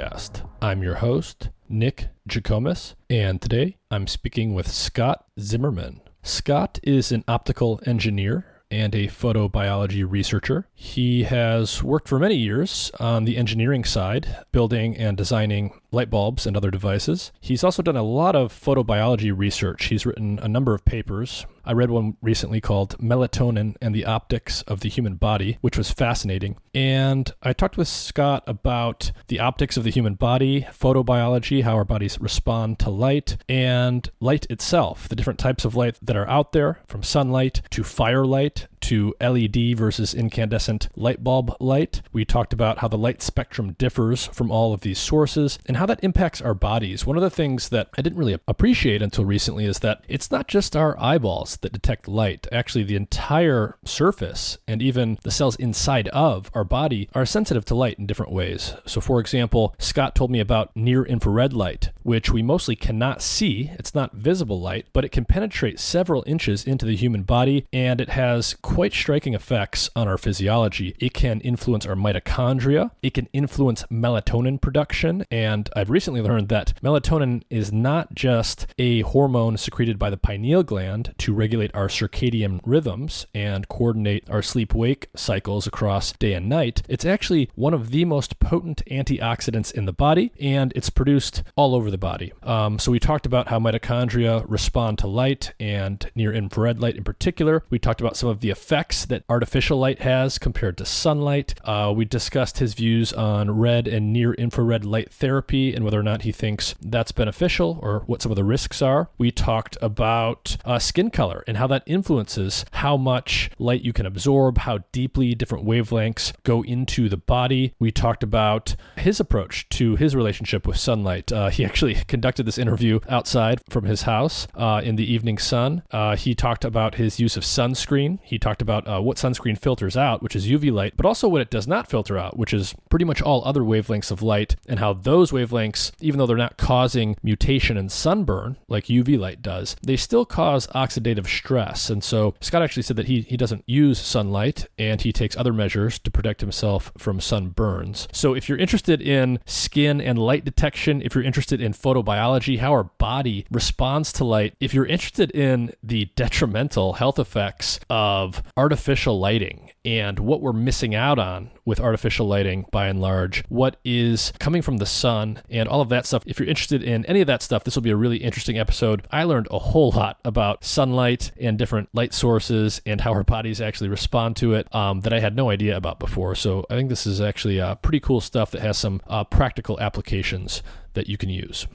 Podcast. I'm your host, Nick Jikomis, and today I'm speaking with Scott Zimmerman. Scott is an optical engineer and a photobiology researcher. He has worked for many years on the engineering side, building and designing light bulbs and other devices. He's also done a lot of photobiology research. He's written a number of papers. I read one recently called Melatonin and the Optics of the Human Body, which was fascinating. And I talked with Scott about the optics of the human body, photobiology, how our bodies respond to light, and light itself, the different types of light that are out there, from sunlight to firelight to LED versus incandescent light bulb light. We talked about how the light spectrum differs from all of these sources and how that impacts our bodies. One of the things that I didn't really appreciate until recently is that it's not just our eyeballs that detect light. Actually, the entire surface and even the cells inside of our body are sensitive to light in different ways. So for example, Scott told me about near-infrared light, which we mostly cannot see. It's not visible light, but it can penetrate several inches into the human body, and it has quite striking effects on our physiology. It can influence our mitochondria. It can influence melatonin production. And I've recently learned that melatonin is not just a hormone secreted by the pineal gland to regulate our circadian rhythms and coordinate our sleep-wake cycles across day and night. It's actually one of the most potent antioxidants in the body, and it's produced all over the body. So we talked about how mitochondria respond to light and near-infrared light in particular. We talked about some of the effects that artificial light has compared to sunlight. We discussed his views on red and near-infrared light therapy and whether or not he thinks that's beneficial or what some of the risks are. We talked about skin color and how that influences how much light you can absorb, how deeply different wavelengths go into the body. We talked about his approach to his relationship with sunlight. He actually conducted this interview outside from his house in the evening sun. He talked about his use of sunscreen. He talked about what sunscreen filters out, which is UV light, but also what it does not filter out, which is pretty much all other wavelengths of light, and how those wavelengths, even though they're not causing mutation and sunburn like UV light does, they still cause oxidative stress. And so Scott actually said that he doesn't use sunlight, and he takes other measures to protect himself from sunburns. So if you're interested in skin and light detection, if you're interested in photobiology, how our body responds to light, if you're interested in the detrimental health effects of artificial lighting and what we're missing out on with artificial lighting by and large, what is coming from the sun and all of that stuff. If you're interested in any of that stuff, this will be a really interesting episode. I learned a whole lot about sunlight and different light sources and how our bodies actually respond to it that I had no idea about before. So I think this is actually pretty cool stuff that has some practical applications that you can use.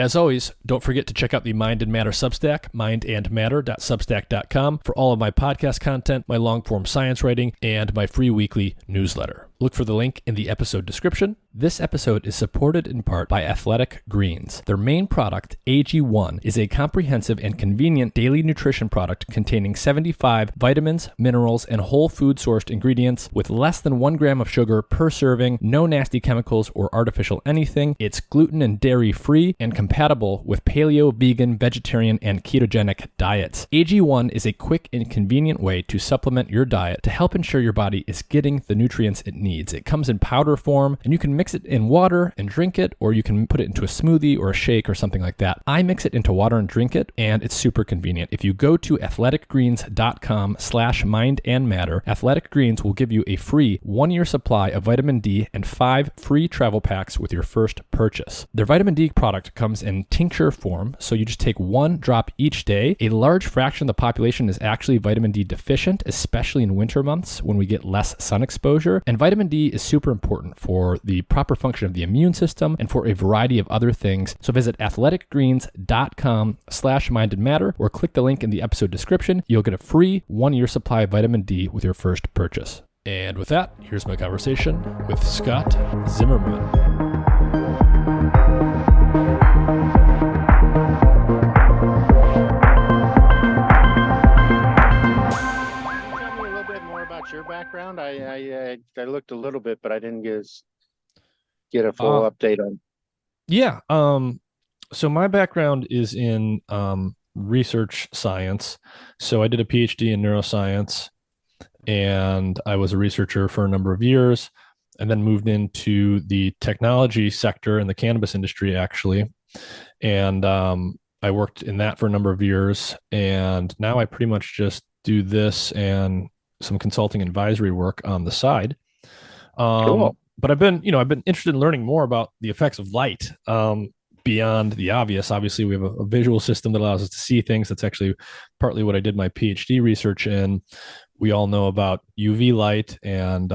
As always, don't forget to check out the Mind and Matter Substack, mindandmatter.substack.com, for all of my podcast content, my long-form science writing, and my free weekly newsletter. Look for the link in the episode description. This episode is supported in part by Athletic Greens. Their main product, AG1, is a comprehensive and convenient daily nutrition product containing 75 vitamins, minerals, and whole food-sourced ingredients with less than 1 gram of sugar per serving, no nasty chemicals or artificial anything. It's gluten and dairy-free and compatible with paleo, vegan, vegetarian, and ketogenic diets. AG1 is a quick and convenient way to supplement your diet to help ensure your body is getting the nutrients it needs. It comes in powder form, and you can mix it in water and drink it, or you can put it into a smoothie or a shake or something like that. I mix it into water and drink it, and it's super convenient. If you go to athleticgreens.com/mindandmatter, Athletic Greens will give you a free 1-year supply of vitamin D and 5 free travel packs with your first purchase. Their vitamin D product comes in tincture form, so you just take 1 drop each day. A large fraction of the population is actually vitamin D deficient, especially in winter months when we get less sun exposure, and vitamin D is super important for the proper function of the immune system and for a variety of other things. So visit athleticgreens.com/mindandmatter or click the link in the episode description. You'll get a free 1-year supply of vitamin D with your first purchase. And with that, here's my conversation with Scott Zimmerman. Your background? I looked a little bit, but I didn't get a full update on. Yeah. So my background is in research science. So I did a PhD in neuroscience, and I was a researcher for a number of years. and then moved into the technology sector in the cannabis industry, actually. And I worked in that for a number of years. And now I pretty much just do this and some consulting advisory work on the side. Cool. But I've been interested in learning more about the effects of light beyond the obvious. Obviously, we have a visual system that allows us to see things. That's actually partly what I did my PhD research in. We all know about UV light and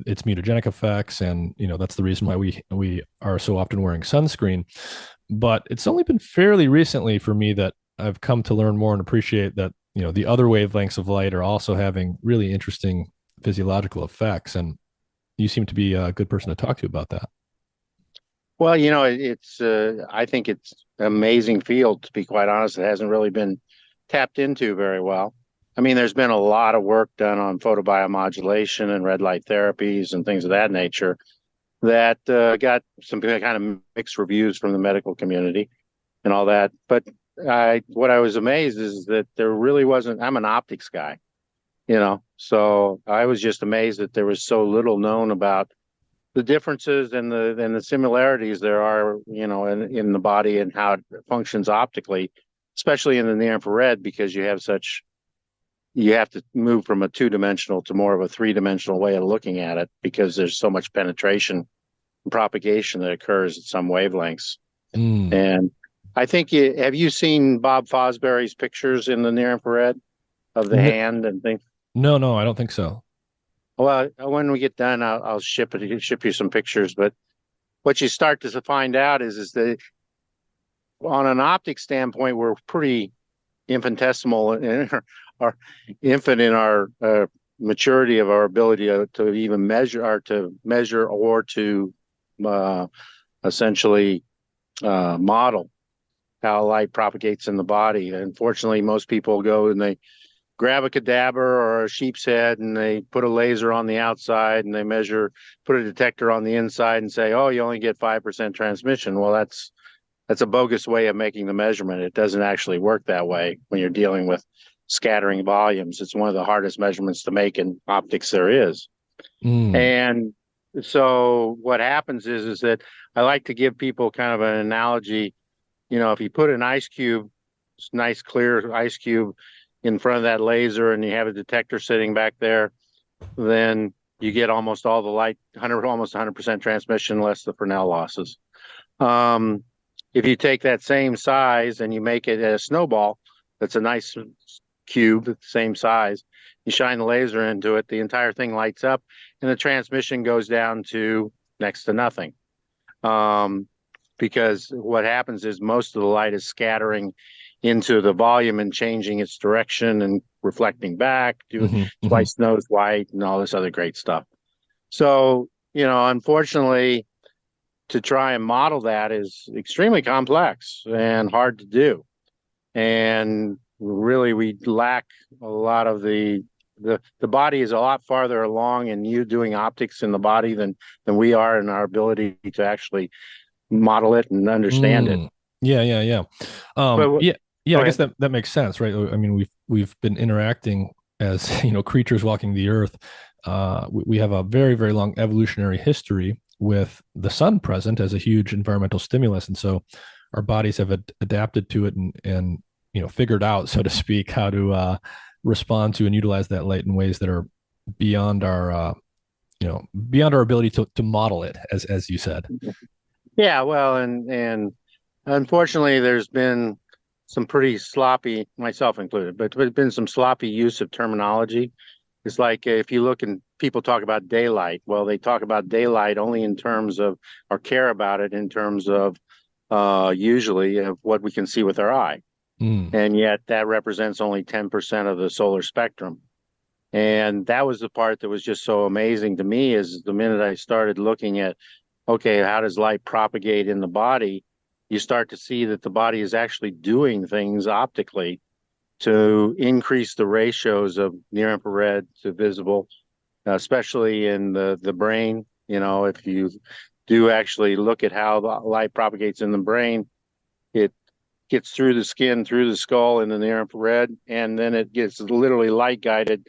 its mutagenic effects, and that's the reason why we are so often wearing sunscreen. But it's only been fairly recently for me that I've come to learn more and appreciate that the other wavelengths of light are also having really interesting physiological effects. And you seem to be a good person to talk to about that. Well, it's I think it's an amazing field, to be quite honest. It hasn't really been tapped into very well. I mean, there's been a lot of work done on photobiomodulation and red light therapies and things of that nature that got some kind of mixed reviews from the medical community and all that. But what I was amazed is that there really wasn't. I'm an optics guy, so I was just amazed that there was so little known about the differences and the similarities there are, in the body and how it functions optically, especially in the near infrared, because you have to move from a two-dimensional to more of a three-dimensional way of looking at it because there's so much penetration and propagation that occurs at some wavelengths. And I think have you seen Bob Fosbury's pictures in the near infrared of the hand and things? No, I don't think so. Well, when we get done, I'll ship you some pictures. But what you start to find out is that on an optic standpoint, we're pretty infinitesimal in our infant in our maturity of our ability to even measure or to essentially model how light propagates in the body. Unfortunately, most people go and they grab a cadaver or a sheep's head and they put a laser on the outside and they put a detector on the inside and say, oh, you only get 5% transmission. Well, that's a bogus way of making the measurement. It doesn't actually work that way when you're dealing with scattering volumes. It's one of the hardest measurements to make in optics there is. And so what happens is that I like to give people kind of an analogy. If you put an ice cube, nice clear ice cube in front of that laser and you have a detector sitting back there, then you get almost all the light, almost 100% transmission, less the Fresnel losses. If you take that same size and you make it a snowball, that's a nice cube, the same size, you shine the laser into it, the entire thing lights up and the transmission goes down to next to nothing. Because what happens is most of the light is scattering into the volume and changing its direction and reflecting back, doing twice nose white and all this other great stuff. So, unfortunately, to try and model that is extremely complex and hard to do. And really, we lack a lot of the body is a lot farther along in you doing optics in the body than we are in our ability to actually model it and understand it. Yeah. I guess that makes sense, right? I mean, we've been interacting as creatures walking the earth. We have a very, very long evolutionary history with the sun present as a huge environmental stimulus, and so our bodies have adapted to it and figured out, so to speak, how to respond to and utilize that light in ways that are beyond our ability to model it, as you said. Yeah, well, and unfortunately, there's been some pretty sloppy, myself included, but there's been some sloppy use of terminology. It's like if you look and people talk about daylight, well, they talk about daylight only in terms of, or care about it in terms of usually of what we can see with our eye. And yet that represents only 10% of the solar spectrum. And that was the part that was just so amazing to me is the minute I started looking at, okay, how does light propagate in the body? You start to see that the body is actually doing things optically to increase the ratios of near infrared to visible, especially in the brain. If you do actually look at how the light propagates in the brain, it gets through the skin, through the skull in the near infrared, and then it gets literally light guided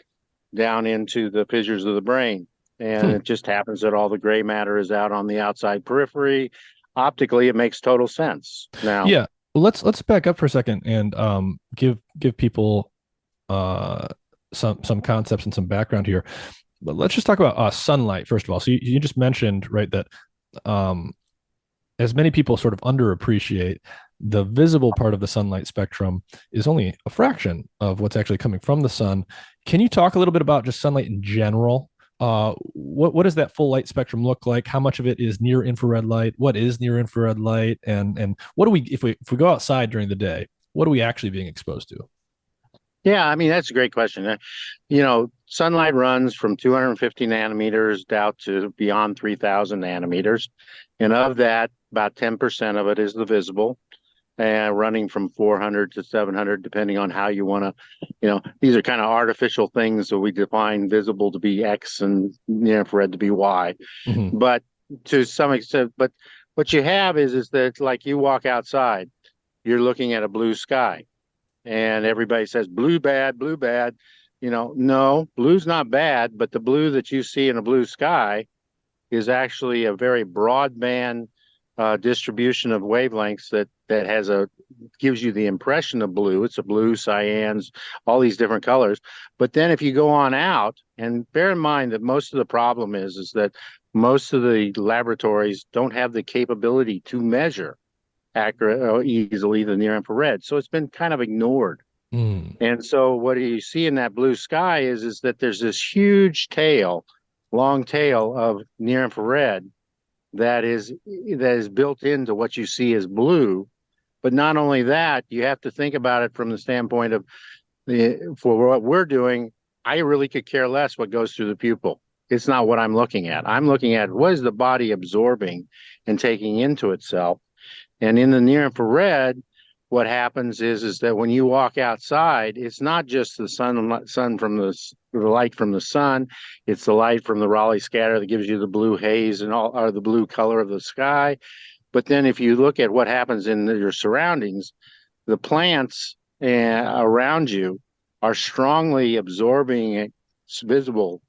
down into the fissures of the brain. And Hmm. it just happens that all the gray matter is out on the outside periphery. Optically, it makes total sense. Now, Yeah. Well, let's back up for a second and give people uh some concepts and some background here. But let's just talk about sunlight first of all. So you just mentioned, right, that um as many people sort of underappreciate, the visible part of the sunlight spectrum is only a fraction of what's actually coming from the sun. Can you talk a little bit about just sunlight in general? What does that full light spectrum look like? How much of it is near infrared light? What is near infrared light? And what do we if we go outside during the day? What are we actually being exposed to? yeah, I mean, that's a great question. Sunlight runs from 250 nanometers down to beyond 3000 nanometers. And of that, about 10% of it is the visible, running from 400 to 700, depending on how you want to, these are kind of artificial things. So we define visible to be X and near infrared to be Y. Mm-hmm. But to some extent, but what you have is that it's like you walk outside, you're looking at a blue sky, and everybody says blue bad, blue bad. No, blue's not bad, but the blue that you see in a blue sky is actually a very broadband distribution of wavelengths that has gives you the impression of blue. It's a blue, cyans, all these different colors. But then if you go on out, and bear in mind that most of the problem is that most of the laboratories don't have the capability to measure accurate easily the near infrared, so it's been kind of ignored. Mm. And so what you see in that blue sky is that there's this huge tail, long tail of near infrared that is built into what you see as blue. But not only that, you have to think about it from the standpoint of for what we're doing. I really could care less what goes through the pupil. It's not what I'm looking at. I'm looking at what is the body absorbing and taking into itself. And in the near infrared, what happens is that when you walk outside, it's not just the sun from the light from the sun, it's the light from the Raleigh scatter that gives you the blue haze and all, or the blue color of the sky. But then if you look at what happens in your surroundings, the plants around you are strongly absorbing visible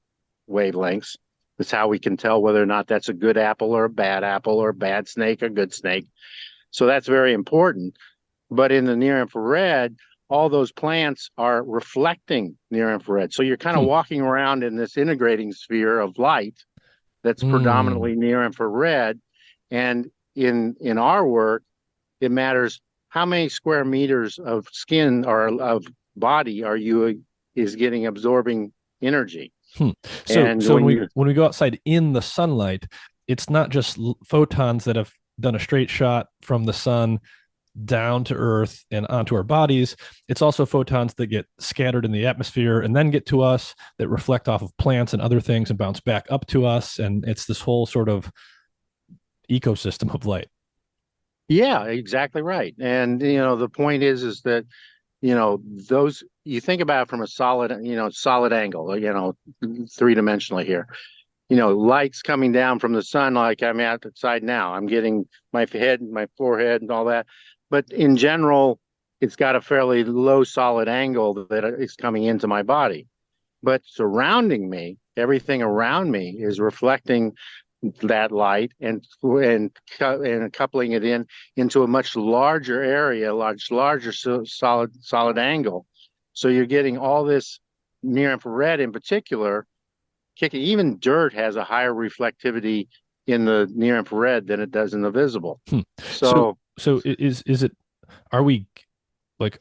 wavelengths. That's how we can tell whether or not that's a good apple or a bad apple, or a bad snake or good snake. So that's very important. But in the near infrared, all those plants are reflecting near infrared. So you're kind of Hmm. walking around in this integrating sphere of light that's Mm. predominantly near infrared. And in our work, it matters how many square meters of skin or of body is getting absorbing energy. Hmm. So And so when you when we go outside in the sunlight, it's not just photons that have done a straight shot from the sun down to Earth and onto our bodies. It's also photons that get scattered in the atmosphere and then get to us, that reflect off of plants and other things and bounce back up to us. And it's this whole sort of ecosystem of light. Yeah, exactly right. And the point is that those, you think about it from a solid angle, three-dimensionally here. Light's coming down from the sun, like I'm outside now. I'm getting my head, my forehead, and all that. But in general, it's got a fairly low solid angle that is coming into my body. But surrounding me, everything around me is reflecting that light and coupling it into a much larger area, larger solid angle. So you're getting all this near infrared in particular kicking. Even dirt has a higher reflectivity in the near infrared than it does in the visible. Hmm. So So so is it, are we like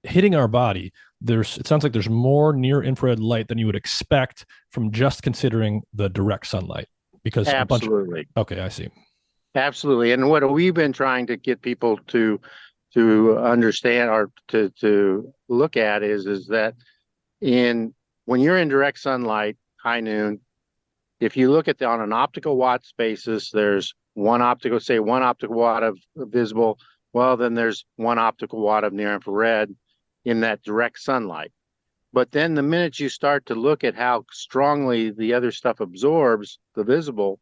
hitting our body? There's, it sounds like there's more near infrared light than you would expect from just considering the direct sunlight, because a bunch. absolutely, Okay, I see. absolutely. And what we've been trying to get people to understand or to look at is that in when you're in direct sunlight, high noon, if you look at on an optical watts basis, there's one optical watt of visible. Well, then there's one optical watt of near infrared in that direct sunlight. But then the minute you start to look at how strongly the other stuff absorbs the visible,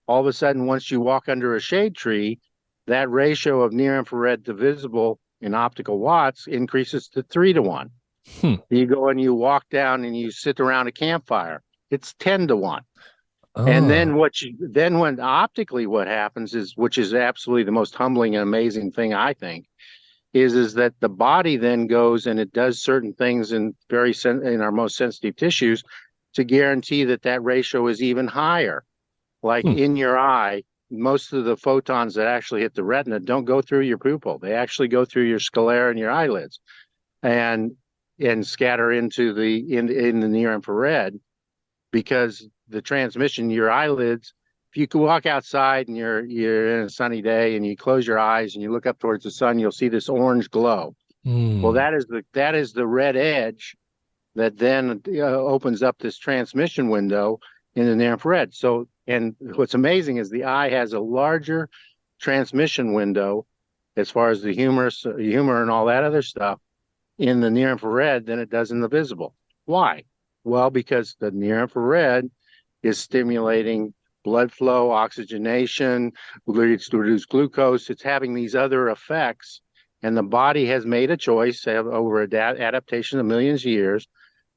all of a sudden, once you walk under a shade tree, that ratio of near infrared to visible in optical watts increases to 3 to 1. Hmm. You go and you walk down and you sit around a campfire. It's 10 to 1. And Oh. then when optically what happens is, which is absolutely the most humbling and amazing thing I think, is that the body then goes and it does certain things in our most sensitive tissues to guarantee that that ratio is even higher. Like Hmm. in your eye, most of the photons that actually hit the retina don't go through your pupil. They actually go through your sclera and your eyelids and scatter into in the near infrared, because the transmission, your eyelids, if you could walk outside and you're in a sunny day and you close your eyes and you look up towards the sun, you'll see this orange glow. Well, Hmm. that is the red edge that then opens up this transmission window in the near infrared. So, and what's amazing is the eye has a larger transmission window as far as the humor and all that other stuff in the near infrared than it does in the visible. Why? Well, because the near infrared is stimulating blood flow, oxygenation, leads to reduce glucose. It's having these other effects. And the body has made a choice over adaptation of millions of years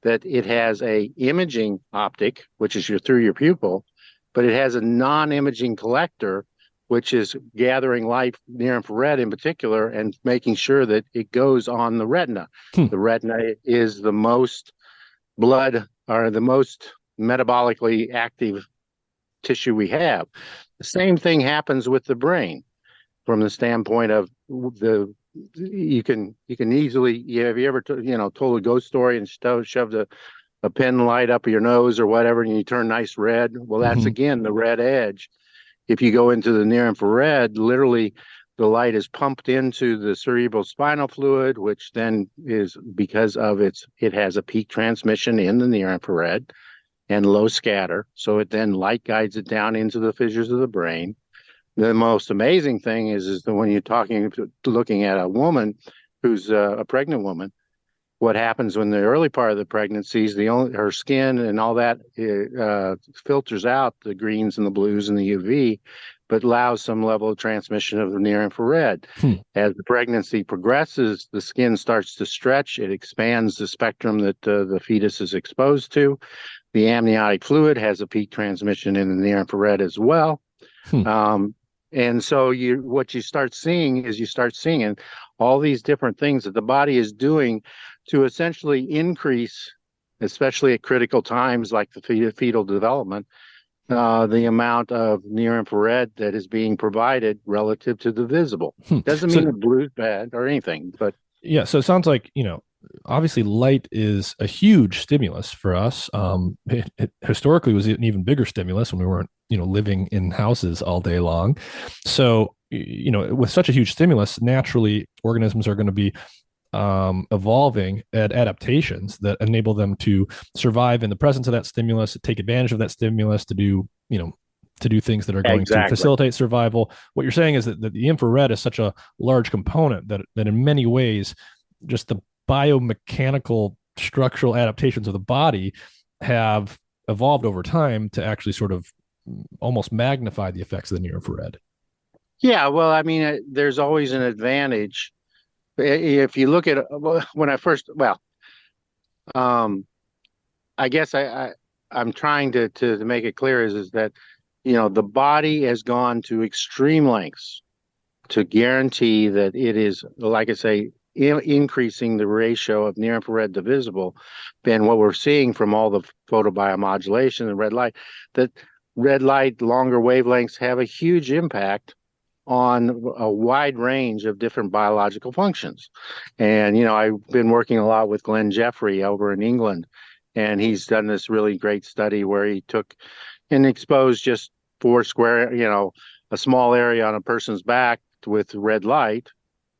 that it has a imaging optic, which is through your pupil, but it has a non-imaging collector, which is gathering light near infrared in particular and making sure that it goes on the retina. Hmm. The retina is the most blood or the most metabolically active tissue we have. The same thing happens with the brain from the standpoint of the you can easily, have you ever told a ghost story and shoved a pen light up your nose or whatever and you turn nice red? Well, that's Hmm. again the red edge. If you go into the near infrared, literally the light is pumped into the cerebral spinal fluid, which then is because of it has a peak transmission in the near infrared and low scatter. So it then light guides it down into the fissures of the brain. The most amazing thing is that when you're looking at a woman who's a pregnant woman, what happens when the early part of the pregnancy is her skin and all that filters out the greens and the blues and the UV, but allows some level of transmission of the near infrared. Hmm. As the pregnancy progresses, the skin starts to stretch. It expands the spectrum that the fetus is exposed to. The amniotic fluid has a peak transmission in the near infrared as well. Hmm. Um, and so what you start seeing is all these different things that the body is doing to essentially increase, especially at critical times like the fetal development, the amount of near infrared that is being provided relative to the visible. Hmm. Doesn't mean So the blue's bad or anything, but yeah, so it sounds like, obviously light is a huge stimulus for us. It historically was an even bigger stimulus when we weren't, living in houses all day long. So, with such a huge stimulus, naturally organisms are going to be evolving at adaptations that enable them to survive in the presence of that stimulus, take advantage of that stimulus to do, to do things that are going to exactly. facilitate survival. What you're saying is that the infrared is such a large component that in many ways, just the biomechanical structural adaptations of the body have evolved over time to actually sort of almost magnify the effects of the near infrared. Yeah, well, I mean, there's always an advantage. If you look at when I first, well, um, I guess I'm trying to make it clear is that the body has gone to extreme lengths to guarantee that it is, like I say, increasing the ratio of near infrared to visible. Then what we're seeing from all the photobiomodulation and red light, that red light, longer wavelengths have a huge impact on a wide range of different biological functions. And, I've been working a lot with Glenn Jeffrey over in England, and he's done this really great study where he took and exposed just four square, a small area on a person's back with red light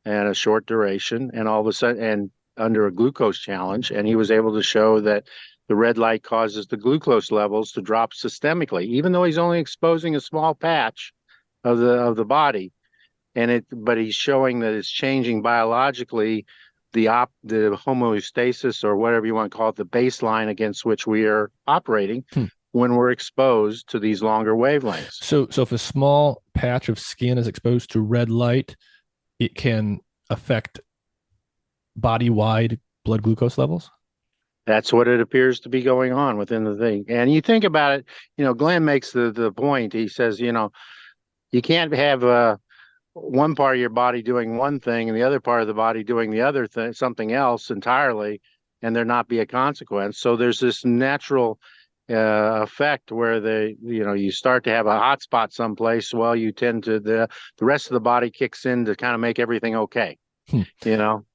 and a short duration, and all of a sudden, and under a glucose challenge, and he was able to show that the red light causes the glucose levels to drop systemically, even though he's only exposing a small patch of the body, but he's showing that it's changing biologically the homeostasis, or whatever you want to call it, the baseline against which we are operating Hmm. when we're exposed to these longer wavelengths. So if a small patch of skin is exposed to red light, it can affect body wide blood glucose levels. That's what it appears to be going on within the thing. And you think about it, Glenn makes the point. He says, you can't have one part of your body doing one thing and the other part of the body doing the other thing, something else entirely, and there not be a consequence. So there's this natural effect where you start to have a hot spot someplace. Well, you tend to the rest of the body kicks in to kind of make everything okay. Hmm.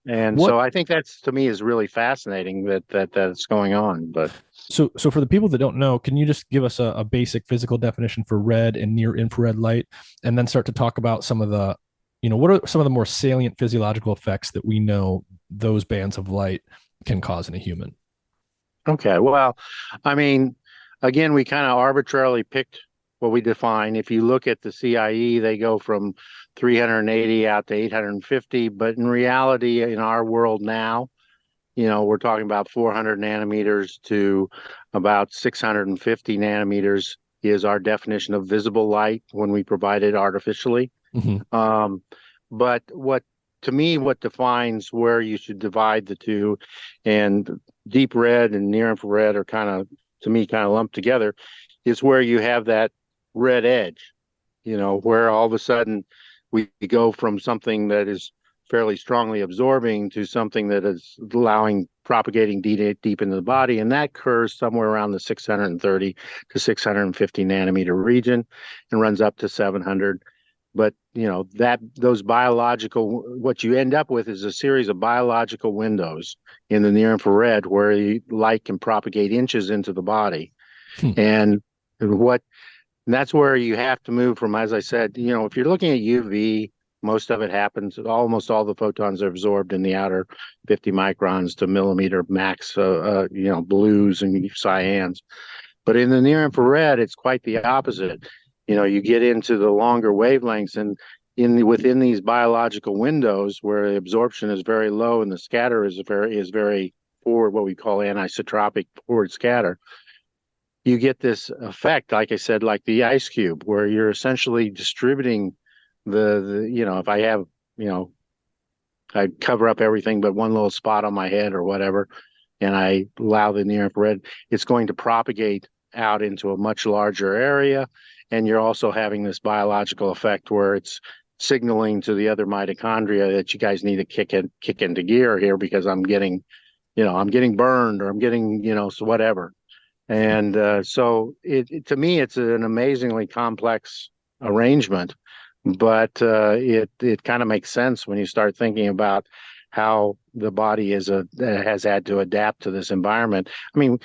And What so I think that's, to me, is really fascinating that's going on. But so for the people that don't know, can you just give us a basic physical definition for red and near infrared light, and then start to talk about some of the, what are some of the more salient physiological effects that we know those bands of light can cause in a human? okay, well, I mean, again, we kind of arbitrarily picked what we define. If you look at the CIE, they go from 380 out to 850, but in reality, in our world now, we're talking about 400 nanometers to about 650 nanometers is our definition of visible light when we provide it artificially. Mm-hmm. But to me, what defines where you should divide the two, and deep red and near infrared are to me, lumped together, is where you have that red edge, where all of a sudden we go from something that is fairly strongly absorbing to something that is allowing propagating deep into the body. And that occurs somewhere around the 630 to 650 nanometer region and runs up to 700. But those biological, what you end up with is a series of biological windows in the near infrared where light can propagate inches into the body. Hmm. And that's where you have to move from, as I said, if you're looking at UV, most of it happens, almost all the photons are absorbed in the outer 50 microns to millimeter max, blues and cyans. But in the near infrared, it's quite the opposite. You get into the longer wavelengths, and within these biological windows where the absorption is very low and the scatter is very forward, what we call anisotropic forward scatter, you get this effect, like I said, like the ice cube, where you're essentially distributing if I have, I cover up everything but one little spot on my head or whatever, and I allow the near infrared, it's going to propagate out into a much larger area. And you're also having this biological effect where it's signaling to the other mitochondria that you guys need to kick into gear here because I'm getting burned, or I'm getting, so whatever. And so to me, it's an amazingly complex arrangement, but it kind of makes sense when you start thinking about how the body has had to adapt to this environment. I mean,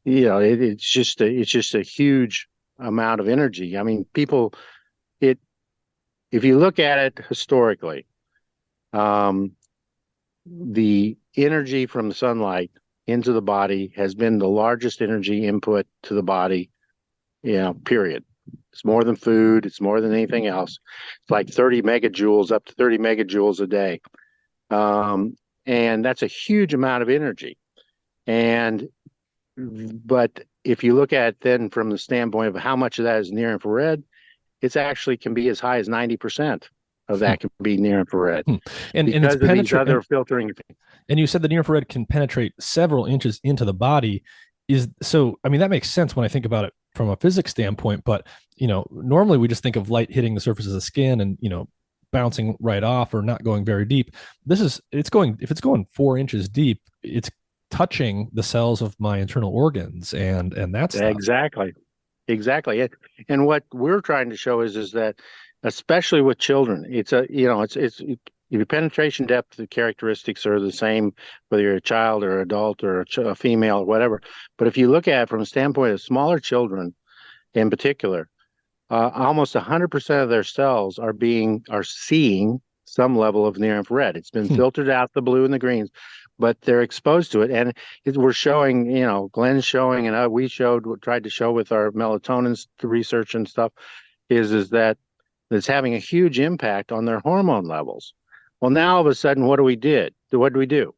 it's just a huge amount of energy. I mean, if you look at it historically, the energy from the sunlight into the body has been the largest energy input to the body, period. It's more than food. It's more than anything else. It's like 30 megajoules, up to 30 megajoules a day. And that's a huge amount of energy. But if you look at it then from the standpoint of how much of that is near infrared, it's actually can be as high as 90% of that can be near infrared. And because it's of these other filtering. And you said the near infrared can penetrate several inches into the body. I mean, that makes sense when I think about it from a physics standpoint, but normally we just think of light hitting the surface of the skin and bouncing right off or not going very deep. If it's going 4 inches deep, it's touching the cells of my internal organs, and that's exactly. And what we're trying to show is that, especially with children, it's your penetration depth characteristics are the same whether you're a child or adult or a female or whatever. But if you look at it from a standpoint of smaller children in particular, almost 100% of their cells are seeing some level of near infrared. It's been filtered out, the blue and the greens, but they're exposed to it. And we're showing, Glenn's showing, and tried to show with our melatonin research and stuff, is that it's having a huge impact on their hormone levels. Well, now all of a sudden, what did we do?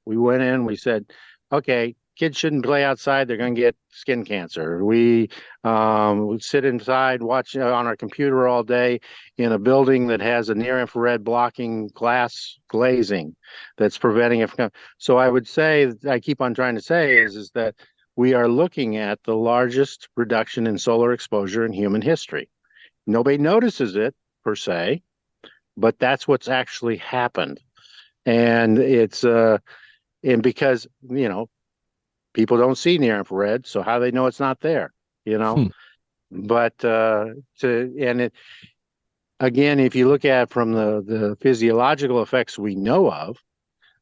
We went in, we said, okay, kids shouldn't play outside. They're going to get skin cancer. We sit inside, watch on our computer all day in a building that has a near infrared blocking glass glazing that's preventing it from. So I would say, I keep on trying to say is that we are looking at the largest reduction in solar exposure in human history. Nobody notices it per se, but that's what's actually happened. And it's and because people don't see near infrared, so how do they know it's not there? Hmm. But again, if you look at it from the physiological effects we know of,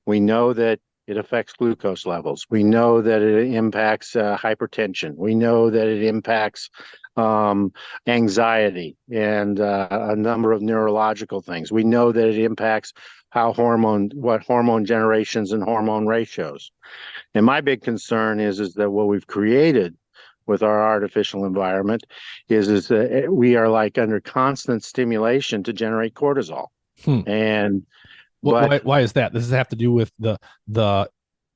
we know that it affects glucose levels. We know that it impacts hypertension. We know that it impacts anxiety and a number of neurological things. We know that it impacts what hormone generations and hormone ratios. And my big concern is that what we've created with our artificial environment is that we are like under constant stimulation to generate cortisol. Hmm. And why is that? Does it have to do with the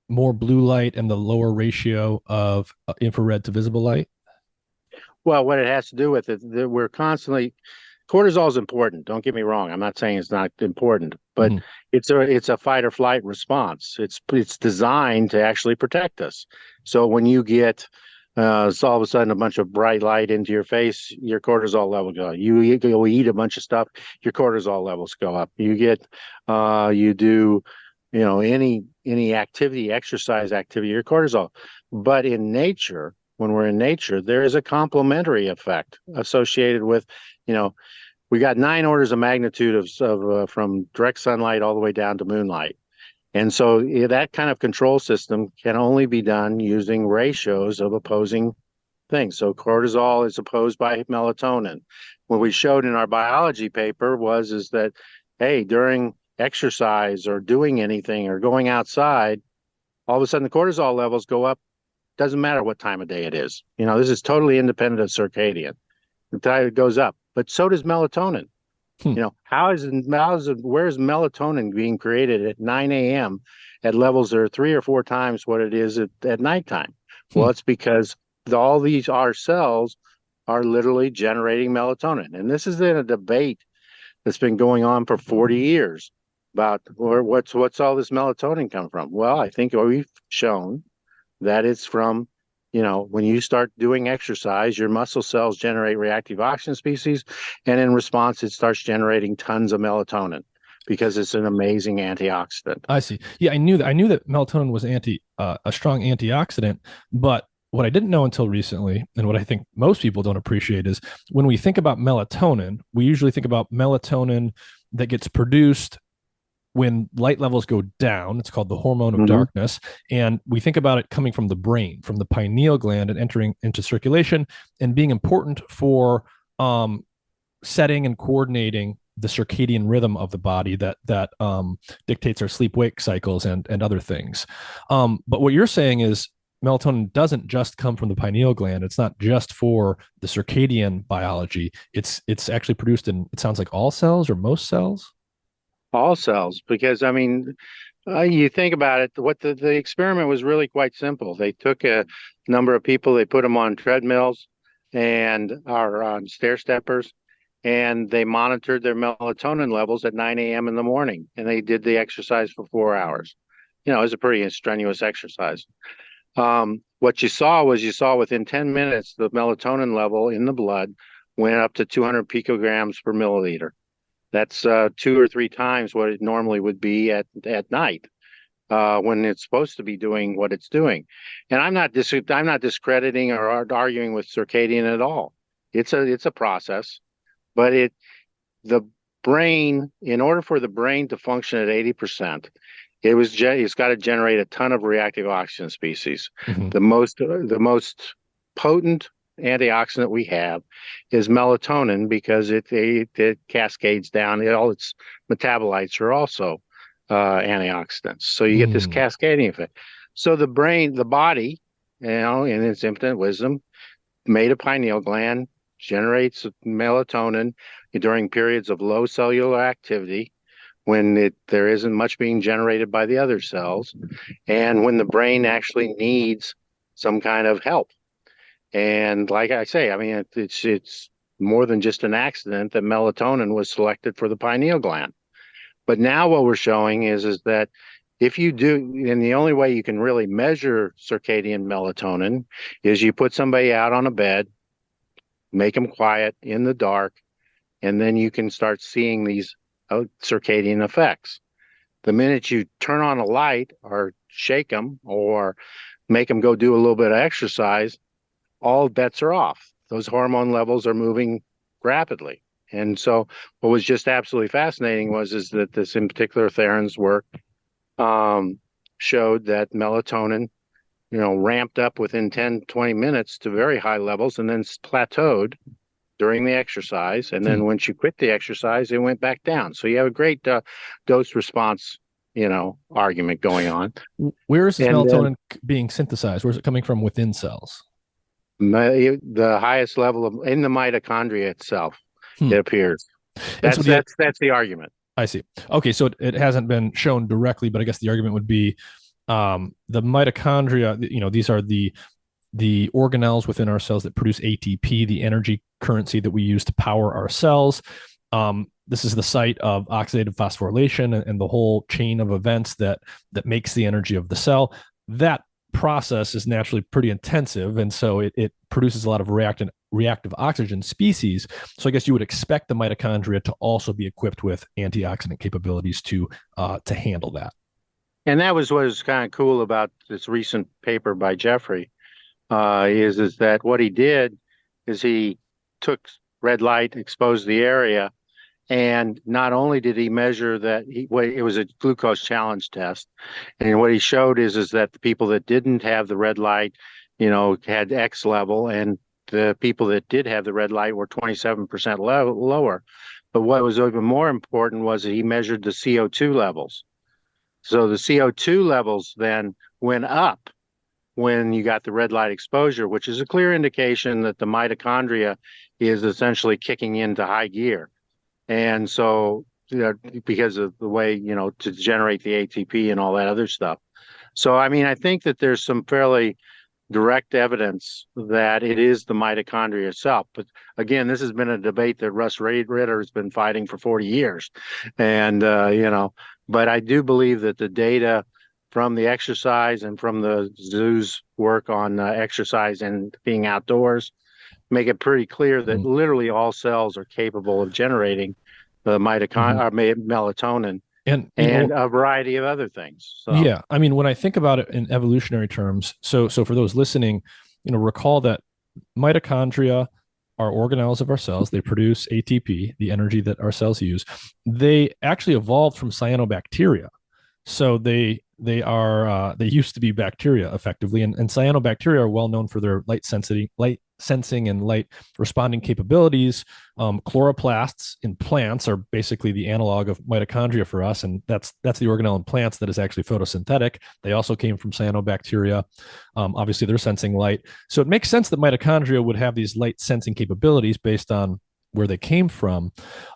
more blue light and the lower ratio of infrared to visible light? Well, what it has to do with it, we're constantly cortisol is important. Don't get me wrong. I'm not saying it's not important, but it's a fight or flight response. It's designed to actually protect us. So when you get so all of a sudden a bunch of bright light into your face, your cortisol level go. You go eat a bunch of stuff, your cortisol levels go up. You get you do any activity, exercise activity, your cortisol. But in nature, when we're in nature, there is a complementary effect associated with, we got 9 orders of magnitude of from direct sunlight all the way down to moonlight. And so that kind of control system can only be done using ratios of opposing things. So cortisol is opposed by melatonin. What we showed in our biology paper is that, hey, during exercise or doing anything or going outside, all of a sudden the cortisol levels go up. Doesn't matter what time of day it is. This is totally independent of circadian. It goes up, but so does melatonin. Where is melatonin being created at 9 a.m. at levels that are 3 or 4 times what it is at nighttime? Well, it's because all our cells are literally generating melatonin. And this is in a debate that's been going on for 40 years about what's all this melatonin come from? Well, I think we've shown that it's from when you start doing exercise, your muscle cells generate reactive oxygen species, and in response, it starts generating tons of melatonin because it's an amazing antioxidant. I see. Yeah, I knew that melatonin was a strong antioxidant, but what I didn't know until recently, and what I think most people don't appreciate, is when we think about melatonin, we usually think about melatonin that gets produced when light levels go down. It's called the hormone of darkness. And we think about it coming from the brain, from the pineal gland, and entering into circulation and being important for setting and coordinating the circadian rhythm of the body that dictates our sleep-wake cycles and other things. But what you're saying is melatonin doesn't just come from the pineal gland. It's not just for the circadian biology. It's actually produced in, it sounds like, all cells or most cells? All cells, because you think about it, what the experiment was really quite simple. They took a number of people, they put them on treadmills and are on stair steppers, and they monitored their melatonin levels at 9 a.m. in the morning, and they did the exercise for 4 hours. It was a pretty strenuous exercise. What you saw within 10 minutes, the melatonin level in the blood went up to 200 picograms per milliliter. That's 2 or 3 times what it normally would be at night when it's supposed to be doing what it's doing. And I'm not discrediting or arguing with circadian at all. It's a process, but the brain, in order for the brain to function at 80%, it's got to generate a ton of reactive oxygen species. The most potent antioxidant we have is melatonin because it cascades down. All its metabolites are also antioxidants. So you get this cascading effect. So the body, in its infinite wisdom, made a pineal gland, generates melatonin during periods of low cellular activity when there isn't much being generated by the other cells, and when the brain actually needs some kind of help. And like I say, I mean, it's more than just an accident that melatonin was selected for the pineal gland. But now what we're showing is that if you do, and the only way you can really measure circadian melatonin is you put somebody out on a bed, make them quiet in the dark, and then you can start seeing these circadian effects. The minute you turn on a light or shake them or make them go do a little bit of exercise, all bets are off. Those hormone levels are moving rapidly. And so what was just absolutely fascinating is that this, in particular, Theron's work showed that melatonin, ramped up within 10, 20 minutes to very high levels and then plateaued during the exercise. And then once you quit the exercise, it went back down. So you have a great dose response, argument going on. Where is this melatonin being synthesized? Where is it coming from within cells? The highest level in the mitochondria itself, it appears. That's the argument. I see. Okay, so it hasn't been shown directly, but I guess the argument would be the mitochondria. These are the organelles within our cells that produce ATP, the energy currency that we use to power our cells. This is the site of oxidative phosphorylation and the whole chain of events that makes the energy of the cell. That process is naturally pretty intensive, and so it produces a lot of reactive oxygen species. So I guess you would expect the mitochondria to also be equipped with antioxidant capabilities to handle that. And that was what was kind of cool about this recent paper by Jeffrey, is that what he did is he took red light, exposed the area, and not only did he measure that, it was a glucose challenge test, and what he showed is that the people that didn't have the red light, had X level, and the people that did have the red light were 27% lower. But what was even more important was that he measured the CO2 levels. So the CO2 levels then went up when you got the red light exposure, which is a clear indication that the mitochondria is essentially kicking into high gear. And so, because of the way, to generate the ATP and all that other stuff. So, I mean, I think that there's some fairly direct evidence that it is the mitochondria itself. But again, this has been a debate that Russ Ritter has been fighting for 40 years. And, but I do believe that the data from the exercise and from the zoo's work on exercise and being outdoors make it pretty clear that literally all cells are capable of generating the melatonin and a variety of other things. So. Yeah, I mean, when I think about it in evolutionary terms, so for those listening, recall that mitochondria are organelles of our cells. They produce ATP, the energy that our cells use. They actually evolved from cyanobacteria. So they used to be bacteria effectively, and cyanobacteria are well known for their light sensing and light responding capabilities. Chloroplasts in plants are basically the analog of mitochondria for us, and that's the organelle in plants that is actually photosynthetic. They also came from cyanobacteria. Obviously, they're sensing light, so it makes sense that mitochondria would have these light sensing capabilities based on where they came from.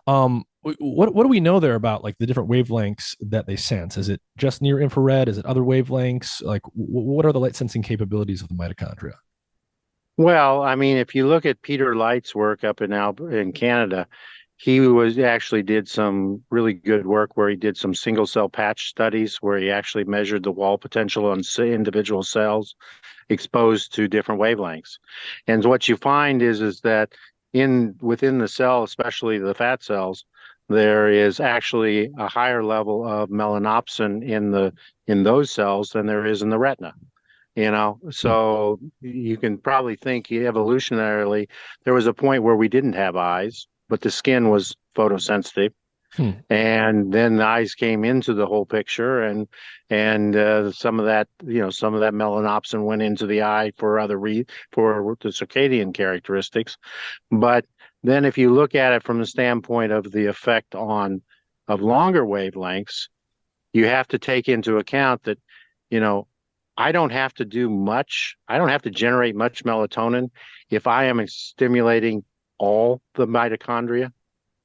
What do we know there about like the different wavelengths that they sense? Is it just near infrared? Is it other wavelengths? Like what are the light sensing capabilities of the mitochondria? Well, I mean, if you look at Peter Light's work up in Canada, he actually did some really good work where he did some single cell patch studies where he actually measured the wall potential on individual cells exposed to different wavelengths. And what you find is that within the cell, especially the fat cells, there is actually a higher level of melanopsin in those cells than there is in the retina. So you can probably think evolutionarily there was a point where we didn't have eyes, but the skin was photosensitive. And then the eyes came into the whole picture, and some of that melanopsin went into the eye for for the circadian characteristics. But then if you look at it from the standpoint of the effect of longer wavelengths, you have to take into account that, I don't have to do much. I don't have to generate much melatonin if I am stimulating all the mitochondria.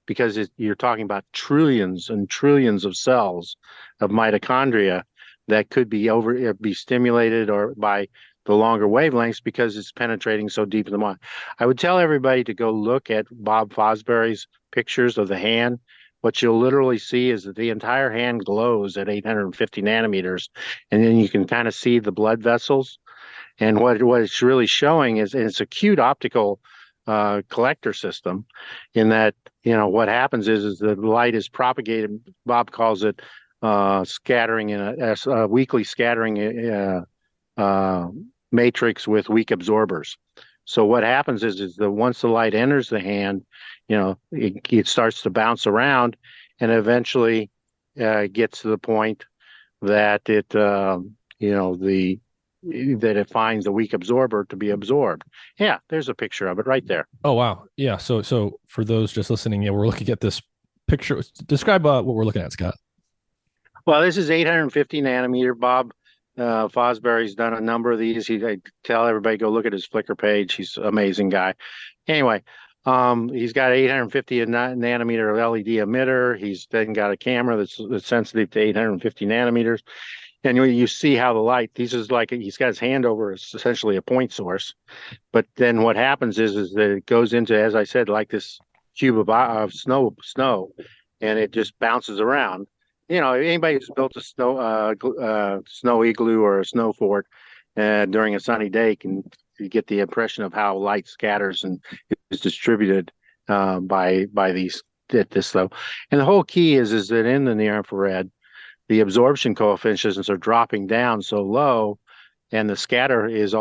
because you're talking about trillions and trillions of cells of mitochondria that could be stimulated or by the longer wavelengths because it's penetrating so deep in the mind. I would tell everybody to go look at Bob Fosbury's pictures of the hand. What you'll literally see is that the entire hand glows at 850 nanometers, and then you can kind of see the blood vessels. And what it's really showing is, and it's a cute optical collector system, in that what happens is the light is propagated. Bob calls it scattering in a weakly scattering matrix with weak absorbers. So what happens is that once the light enters the hand, it starts to bounce around, and eventually gets to the point that it finds the weak absorber to be absorbed. Yeah, there's a picture of it right there. Oh, wow. Yeah. So for those just listening, we're looking at this picture. Describe what we're looking at, Scott. Well, this is 850 nanometer. Bob Fosbury's done a number of these. I tell everybody, go look at his Flickr page. He's an amazing guy. Anyway, he's got 850 nanometer LED emitter. He's then got a camera that's sensitive to 850 nanometers. And you see how the light, he's got his hand over essentially a point source. But then what happens is that it goes into, as I said, like this cube of snow, and it just bounces around. Anybody who's built a snow igloo or a snow fort during a sunny day can get the impression of how light scatters and is distributed by these at this level. And the whole key is that in the near infrared, the absorption coefficients are dropping down so low, and the scatter is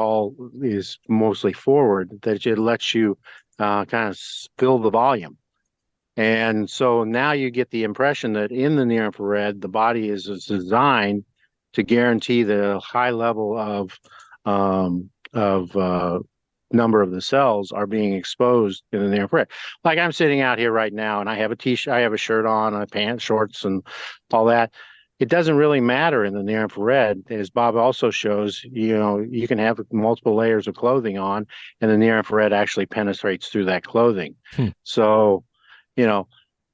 mostly forward, that it lets you kind of fill the volume. And so now you get the impression that in the near infrared, the body is designed to guarantee the high level of number of the cells are being exposed in the near infrared. Like I'm sitting out here right now, and I have a t-shirt, I have a shirt on, a pants, shorts, and all that. It doesn't really matter in the near infrared. As Bob also shows, you can have multiple layers of clothing on, and the near infrared actually penetrates through that clothing. So,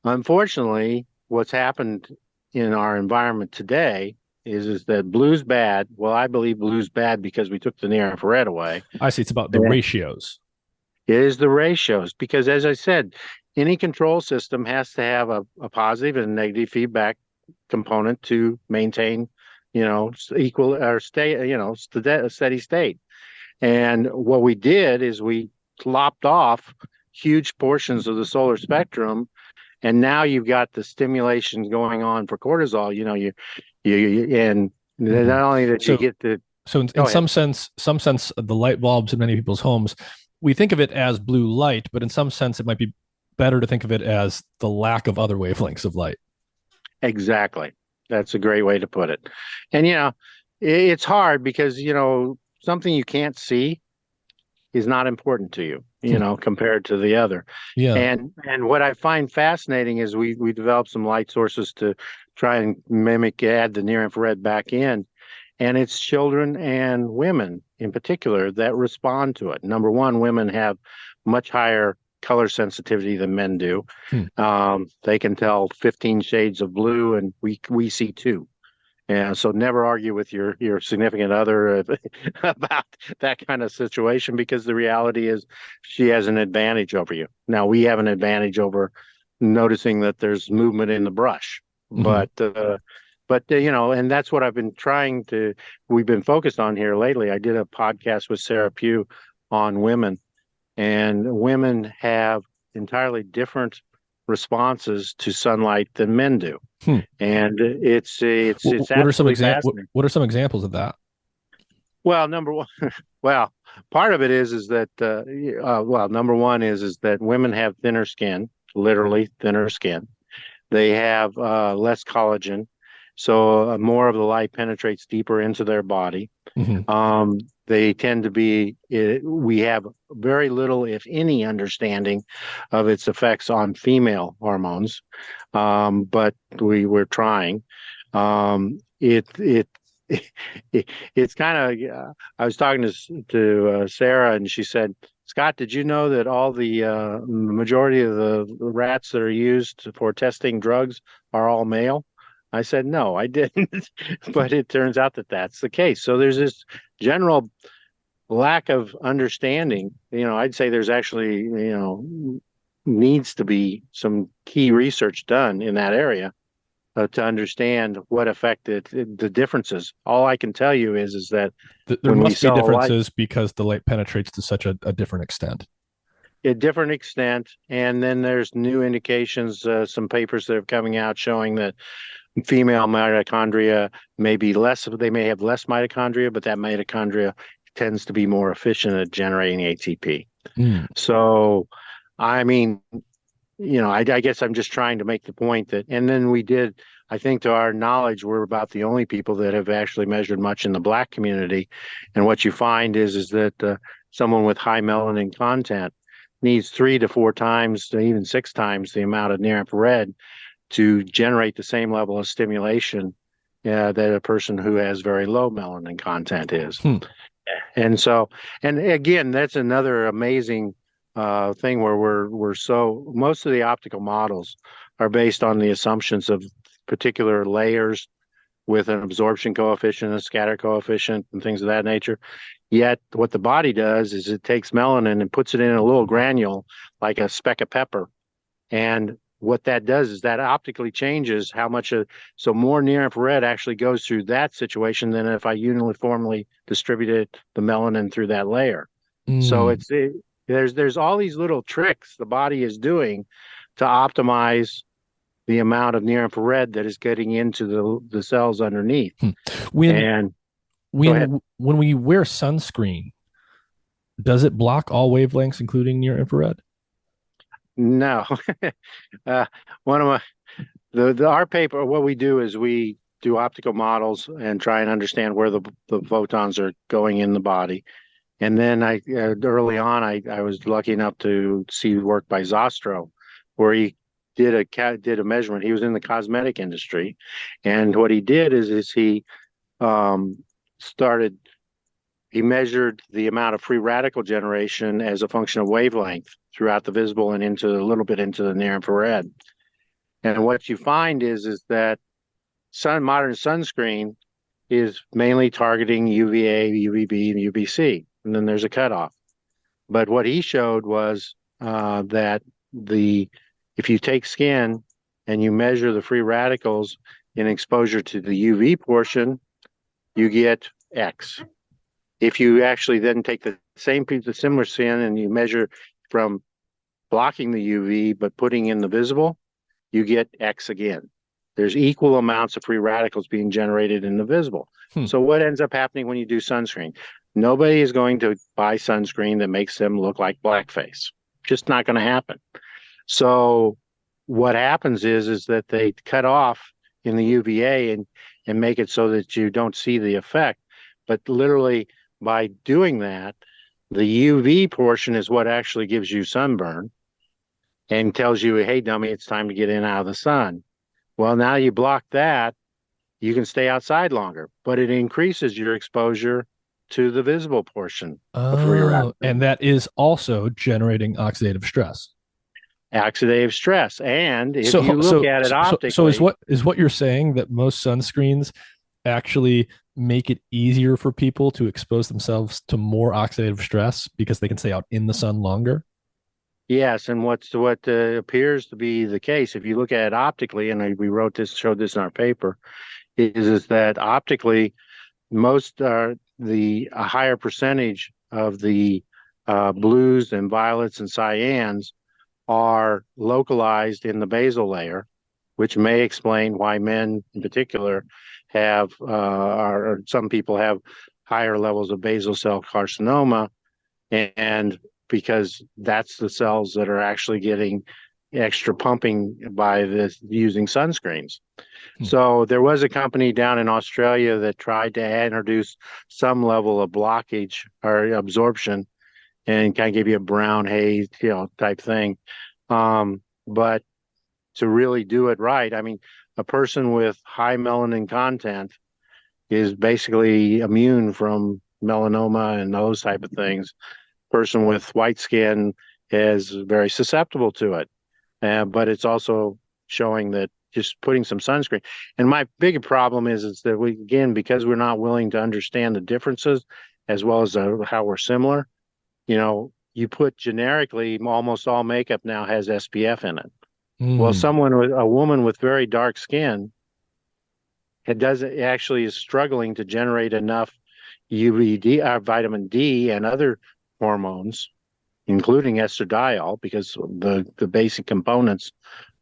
unfortunately, what's happened in our environment today is that blue's bad. Well, I believe blue's bad because we took the near infrared away. I see. It's about the ratios. It is the ratios, because, as I said, any control system has to have a positive and negative feedback component to maintain, equal or a steady state. And what we did is we lopped off huge portions of the solar spectrum, and now you've got the stimulation going on for cortisol. And not only that you get the in some sense, the light bulbs in many people's homes, we think of it as blue light, but in some sense, it might be better to think of it as the lack of other wavelengths of light. Exactly. That's a great way to put it. And, it's hard because, something you can't see is not important to you, compared to the other. Yeah. And what I find fascinating is we developed some light sources to try and add the near infrared back in. And it's children and women in particular that respond to it. Number one, women have much higher color sensitivity than men do. They can tell 15 shades of blue, and we see 2. And so never argue with your significant other about that kind of situation, because the reality is she has an advantage over you. Now we have an advantage over noticing that there's movement in the brush. But and that's what we've been focused on here lately. I did a podcast with Sarah Pugh on women. And women have entirely different responses to sunlight than men do. And it's what are some examples of that? Well, number one, part of it is that number one is that women have thinner skin, literally thinner skin. They have less collagen, so more of the light penetrates deeper into their body. They tend to be, we have very little, if any, understanding of its effects on female hormones, but we're trying. It's kind of, I was talking to Sarah, and she said, Scott, did you know that all the majority of the rats that are used for testing drugs are all male? I said, no, I didn't. But it turns out that that's the case. So there's this general lack of understanding. I'd say there's actually, needs to be some key research done in that area to understand what affected the differences. All I can tell you is that There when we must be sell a light, differences because the light penetrates to such a different extent. a different extent, and then there's new indications, some papers that are coming out showing that female mitochondria may be less, they may have less mitochondria, but that mitochondria tends to be more efficient at generating ATP. Mm. So, I mean, I guess I'm just trying to make the point that, and then we did, I think to our knowledge, we're about the only people that have actually measured much in the Black community. And what you find is that someone with high melanin content needs 3 to 4 times, to even 6 times the amount of near infrared to generate the same level of stimulation that a person who has very low melanin content is. And so, and again, that's another amazing thing where most of the optical models are based on the assumptions of particular layers with an absorption coefficient, a scatter coefficient, and things of that nature. Yet what the body does is it takes melanin and puts it in a little granule like a speck of pepper. And what that does is that optically changes how much so more near infrared actually goes through that situation than if I uniformly distributed the melanin through that layer. So there's all these little tricks the body is doing to optimize the amount of near infrared that is getting into the cells underneath. When we wear sunscreen, does it block all wavelengths, including near infrared? No. One of our paper, what we do is we do optical models and try and understand where the photons are going in the body. And then early on, I was lucky enough to see work by Zostro, where he did a measurement. He was in the cosmetic industry, and what he did is he he measured the amount of free radical generation as a function of wavelength throughout the visible and into a little bit into the near infrared. And what you find is that modern sunscreen is mainly targeting UVA, UVB, and UVC, and then there's a cutoff. But what he showed was that if you take skin and you measure the free radicals in exposure to the UV portion, you get X. If you actually then take the similar skin and you measure from blocking the UV but putting in the visible, you get X again. There's equal amounts of free radicals being generated in the visible. So what ends up happening when you do sunscreen? Nobody is going to buy sunscreen that makes them look like blackface. Just not going to happen. So what happens is that they cut off in the UVA and make it so that you don't see the effect. But literally by doing that, the UV portion is what actually gives you sunburn and tells you, hey, dummy, it's time to get in out of the sun. Well, now you block that, you can stay outside longer, but it increases your exposure to the visible portion of free radicals. And that is also generating oxidative stress. Oxidative stress. And if you look at it optically. So is what you're saying that most sunscreens actually make it easier for people to expose themselves to more oxidative stress because they can stay out in the sun longer? Yes, and what appears to be the case, if you look at it optically, and we showed this in our paper, is that optically, a higher percentage of the blues and violets and cyans are localized in the basal layer, which may explain why men in particular or some people have higher levels of basal cell carcinoma, and because that's the cells that are actually getting extra pumping by using sunscreens. So there was a company down in Australia that tried to introduce some level of blockage or absorption and kind of give you a brown haze, type thing. But to really do it right, I mean, a person with high melanin content is basically immune from melanoma and those type of things. person with white skin is very susceptible to it. But it's also showing that just putting some sunscreen. And my big problem is that we, again, because we're not willing to understand the differences as well as how we're similar, you put generically, almost all makeup now has SPF in it. Well, Mm. a woman with very dark skin, it doesn't actually is struggling to generate enough UVD, vitamin D, and other hormones, including estradiol, because the basic components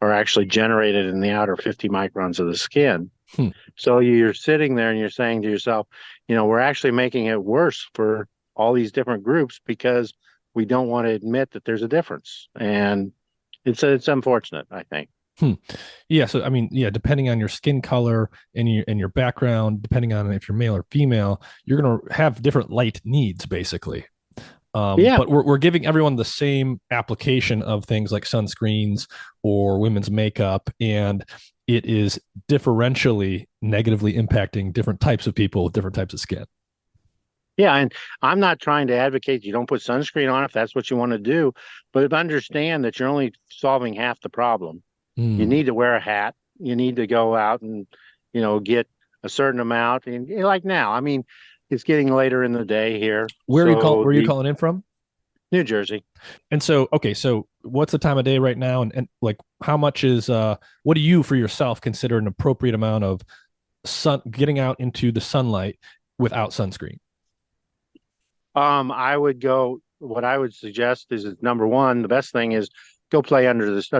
are actually generated in the outer 50 microns of the skin. Hmm. So you're sitting there and you're saying to yourself, we're actually making it worse for all these different groups because we don't want to admit that there's a difference. And it's unfortunate, I think. Hmm. Yeah. So, I mean, yeah, depending on your skin color and your background, depending on if you're male or female, you're going to have different light needs, basically. Yeah. But we're giving everyone the same application of things like sunscreens or women's makeup, and it is differentially negatively impacting different types of people with different types of skin. Yeah, and I'm not trying to advocate you don't put sunscreen on if that's what you want to do, but understand that you're only solving half the problem. You Mm. need to wear a hat. You need to go out and, get a certain amount. And like now, I mean, it's getting later in the day here. So Where are you the calling in from? New Jersey. And so, okay, so what's the time of day right now? And like, how much is, what do you for yourself consider an appropriate amount of getting out into the sunlight without sunscreen? I would go, what I would suggest is number one, the best thing is go play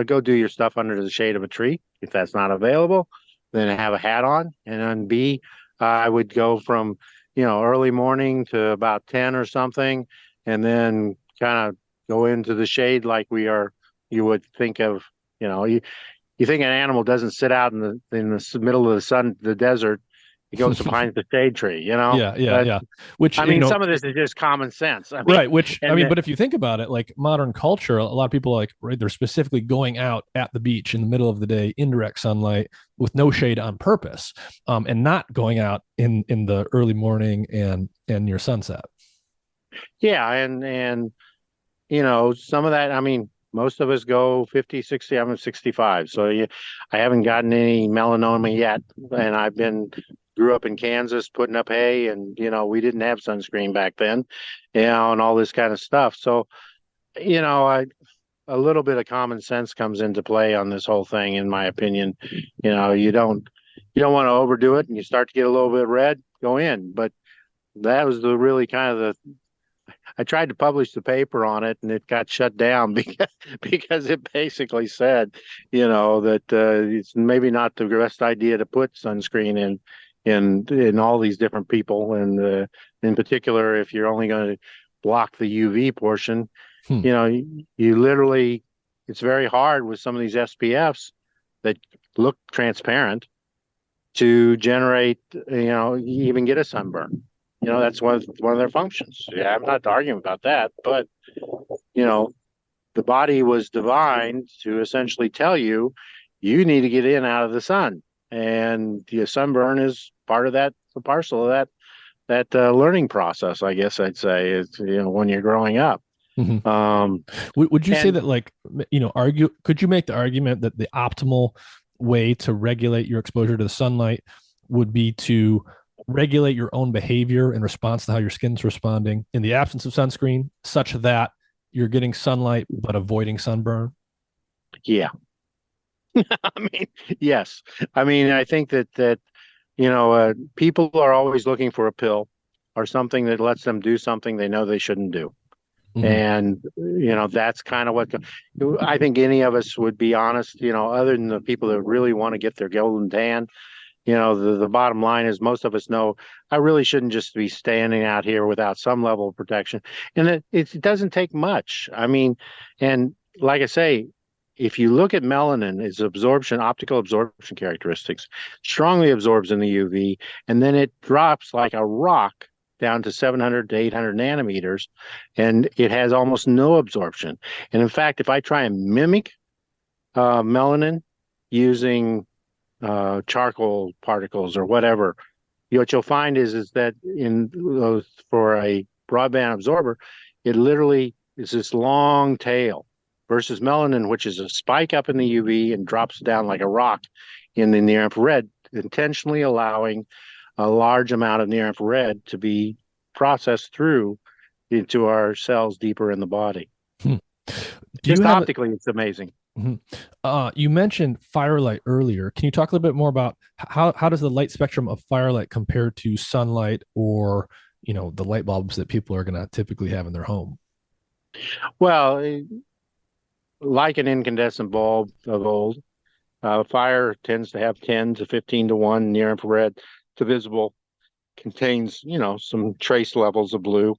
go do your stuff under the shade of a tree. If that's not available, then have a hat on. And then B, I would go from, early morning to about 10 or something, and then kind of go into the shade like you would think of, you think an animal doesn't sit out in the middle of the sun, the desert. It goes behind the shade tree, Yeah, yeah, But yeah. Which, I mean, some of this is just common sense. right. Which, I And mean, but if you think about it, like modern culture, a lot of people like, right, they're specifically going out at the beach in the middle of the day, in direct sunlight with no shade on purpose, and not going out in the early morning and near sunset. yeah, and some of that, I mean, most of us go 50, 60. I'm 65, so I haven't gotten any melanoma yet, and grew up in Kansas putting up hay, and we didn't have sunscreen back then, and all this kind of stuff. So I a little bit of common sense comes into play on this whole thing, in my opinion. You don't want to overdo it, and you start to get a little bit red, go in. But that was the really kind of the I tried to publish the paper on it, and it got shut down because it basically said, that it's maybe not the best idea to put sunscreen in all these different people, and in particular, if you're only going to block the UV portion, Hmm. you literally, it's very hard with some of these SPFs that look transparent to generate, even get a sunburn. That's one of their functions. Yeah, I'm not arguing about that, but you know, the body was designed to essentially tell you you need to get in out of the sun, and the sunburn is part of that, a parcel of that learning process. I guess I'd say is when you're growing up. Mhm. Um, Would you say and that, like, could you make the argument that the optimal way to regulate your exposure to the sunlight would be to regulate your own behavior in response to how your skin's responding in the absence of sunscreen, such that you're getting sunlight but avoiding sunburn? yeah, I mean, yes. I mean, I think that people are always looking for a pill or something that lets them do something they know they shouldn't do. Mhm. And, that's kind of what I think any of us would be honest, other than the people that really want to get their golden tan. The bottom line is most of us know I really shouldn't just be standing out here without some level of protection. And it doesn't take much. I mean, and like I say, if you look at melanin, its optical absorption characteristics, strongly absorbs in the UV, and then it drops like a rock down to 700 to 800 nanometers, and it has almost no absorption. And in fact, if I try and mimic melanin using charcoal particles or whatever, what you'll find is that for a broadband absorber, It literally is this long tail versus melanin, which is a spike up in the UV and drops down like a rock in the near infrared, intentionally allowing a large amount of near infrared to be processed through into our cells deeper in the body. Hmm. Do you Just have optically, it's amazing. Mhm. You mentioned firelight earlier. Can you talk a little bit more about how does the light spectrum of firelight compare to sunlight or the light bulbs that people are going to typically have in their home? Well, like an incandescent bulb of old, fire tends to have 10 to 15 to 1 near infrared to visible, contains, some trace levels of blue,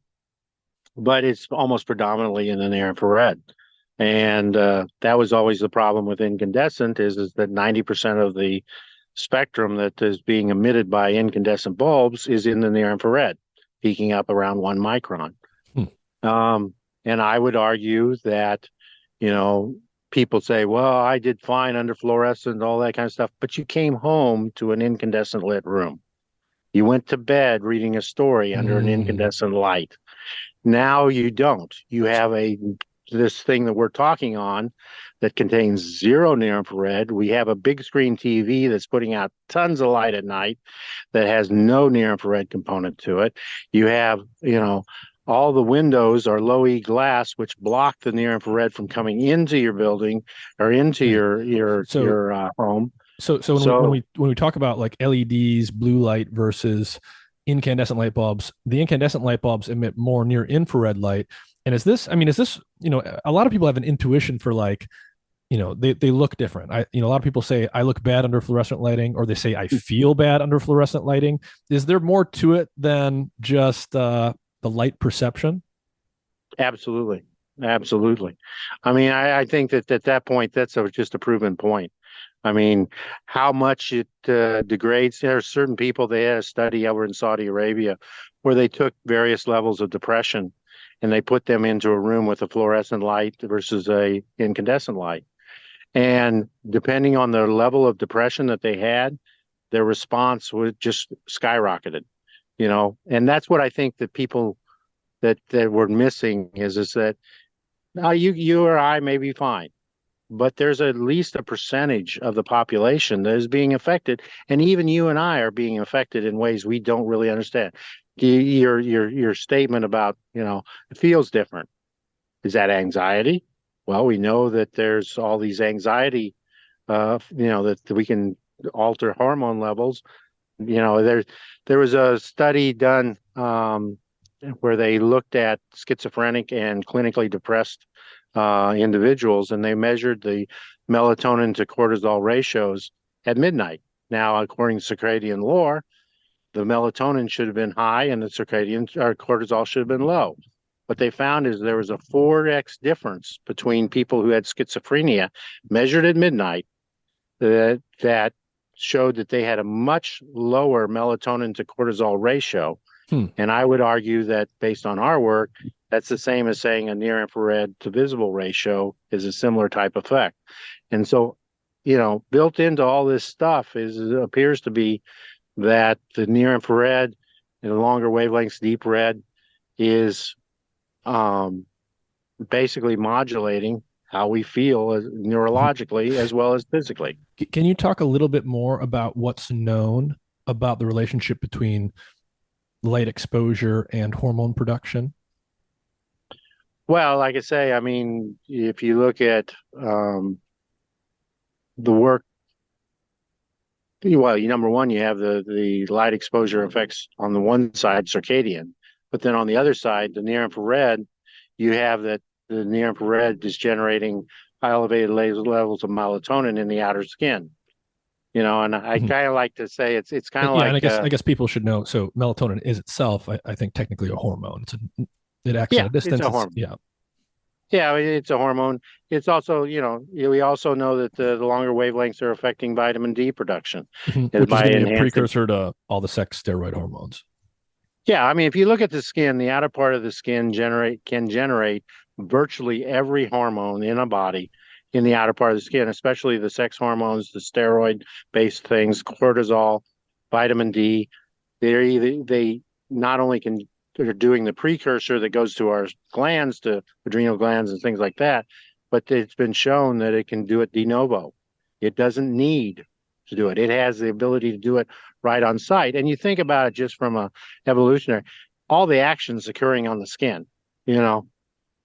but it's almost predominantly in the near infrared. And that was always the problem with incandescent is that 90% of the spectrum that is being emitted by incandescent bulbs is in the near infrared, peaking up around 1 micron. Hmm. And I would argue that, you know, people say, well, I did fine under fluorescent, all that kind of stuff, but you came home to an incandescent lit room. You went to bed reading a story under an Mm. incandescent light. Now you don't. You have this thing that we're talking on that contains zero near infrared. We have a big screen TV that's putting out tons of light at night that has no near infrared component to it. You have, all the windows are low E glass, which block the near infrared from coming into your building or into Right. So your home. so So when we talk about like LEDs, blue light versus incandescent light bulbs, the incandescent light bulbs emit more near infrared light. And is this, a lot of people have an intuition for like, they look different. A lot of people say I look bad under fluorescent lighting, or they say I feel bad under fluorescent lighting. Is there more to it than just the light perception? absolutely, absolutely. I mean, I think that at that point, that's just a proven point. I mean, how much it degrades. There are certain people, they had a study over in Saudi Arabia where they took various levels of depression and they put them into a room with a fluorescent light versus a incandescent light. And depending on the level of depression that they had, their response was just skyrocketed, and that's what I think that people that we're missing is that now you or I may be fine, but there's at least a percentage of the population that is being affected, and even you and I are being affected in ways we don't really understand. Your statement about it feels different, is that anxiety? Well, we know that there's all these anxiety, that we can alter hormone levels. There was a study done where they looked at schizophrenic and clinically depressed individuals, and they measured the melatonin to cortisol ratios at midnight. Now, according to circadian lore, the melatonin should have been high and the circadian or cortisol should have been low. What they found is there was a 4x difference between people who had schizophrenia measured at midnight that showed that they had a much lower melatonin to cortisol ratio. Hmm. And I would argue that based on our work, that's the same as saying a near infrared to visible ratio is a similar type effect. And so, built into all this stuff appears to be that the near infrared and the longer wavelengths, deep red, is basically modulating how we feel neurologically as well as physically. Can you talk a little bit more about what's known about the relationship between light exposure and hormone production? Well, like I say, I mean, if you look at the work, well, number one, you have the light exposure effects on the one side, circadian, but then on the other side, the near infrared, you have that the near infrared is generating high elevated levels of melatonin in the outer skin. And I Mhm. kind of like to say it's kind of Yeah, and like I guess people should know. So melatonin is itself, I think, technically a hormone. It acts at yeah, a it's distance. a It's hormone. yeah. Yeah, it's a hormone. It's also, we also know that the longer wavelengths are affecting vitamin D production Mhm. is Which is by going to be a enhancing. precursor to all the sex steroid hormones. Yeah, I mean, if you look at the skin, the outer part of the skin can generate virtually every hormone in a body in the outer part of the skin, especially the sex hormones, the steroid-based things, cortisol, vitamin D. They not only can are doing the precursor that goes to our glands, to adrenal glands and things like that. But it's been shown that it can do it de novo. It doesn't need to do it. It has the ability to do it right on site. And you think about it just from a evolutionary, all the actions occurring on the skin, you know,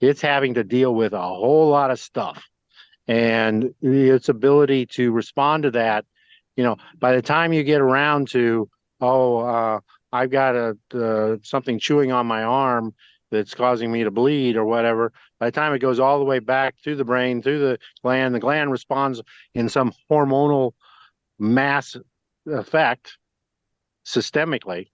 it's having to deal with a whole lot of stuff. And its ability to respond to that, by the time you get around to, I've got something chewing on my arm that's causing me to bleed or whatever, by the time it goes all the way back through the brain, through the gland responds in some hormonal mass effect systemically,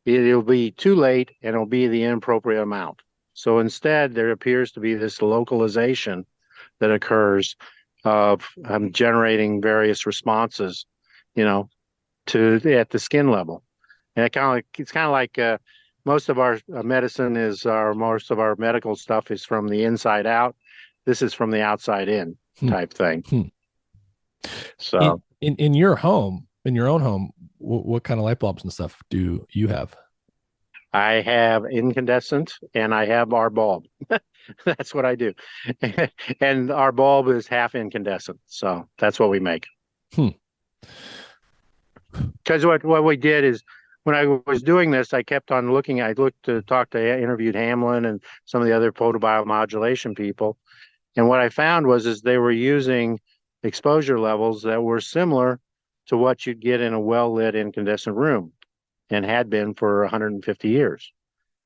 it'll be too late and it'll be the inappropriate amount. So instead, there appears to be this localization that occurs of generating various responses, to at the skin level. And it's kind of like most of our medicine most of our medical stuff is from the inside out. This is from the outside in type thing. So in your home, in your own home, what kind of light bulbs and stuff do you have? I have incandescent and I have our bulb. That's what I do. And our bulb is half incandescent. So that's what we make. Because what we did is, when I was doing this, I kept on looking. I interviewed Hamlin and some of the other photobiomodulation people. And what I found is they were using exposure levels that were similar to what you'd get in a well-lit incandescent room, and had been for 150 years.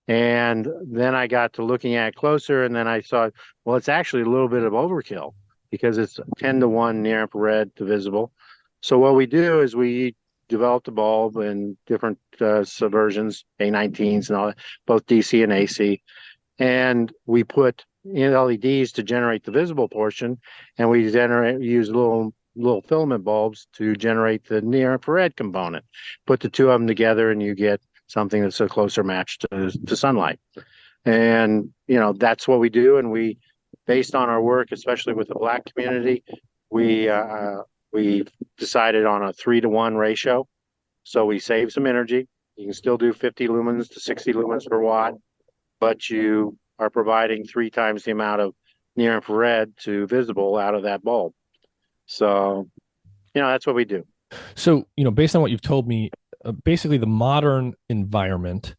And then I got to looking at it closer, and then I saw, well, it's actually a little bit of overkill because it's 10-to-1 near infrared to visible. So what we do is we developed a bulb in different subversions, A19s and all that, both DC and AC. And we put in LEDs to generate the visible portion, and we use little filament bulbs to generate the near infrared component. Put the two of them together and you get something that's a closer match to sunlight. And, that's what we do. And we, based on our work, especially with the Black community, we decided on a 3-to-1 ratio. So we save some energy. You can still do 50 lumens to 60 lumens per watt, but you are providing 3 times the amount of near infrared to visible out of that bulb. So, that's what we do. So, based on what you've told me, basically the modern environment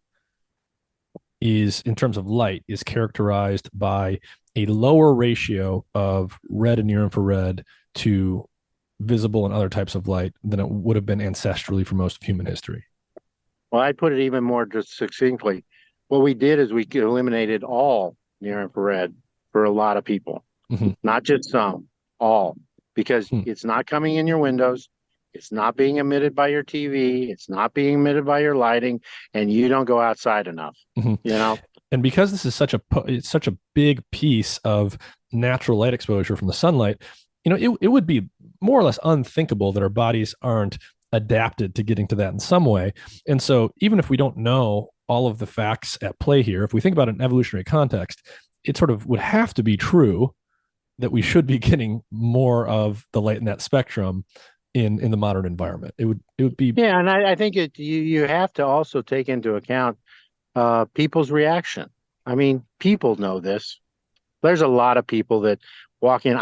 is, in terms of light, is characterized by a lower ratio of red and near infrared to visible and other types of light than it would have been ancestrally for most of human history. Well, I'd put it even more just succinctly. What we did is we eliminated all near infrared for a lot of people, not just some, all. Because it's not coming in your windows, it's not being emitted by your TV, it's not being emitted by your lighting, and you don't go outside enough. And because this is such a big piece of natural light exposure from the sunlight, it would be more or less unthinkable that our bodies aren't adapted to getting to that in some way. And so even if we don't know all of the facts at play here, if we think about it in evolutionary context, it sort of would have to be true that we should be getting more of the light in that spectrum in the modern environment. It would be. Yeah, and I think you have to also take into account people's reaction. I mean, people know this. There's a lot of people that walk in.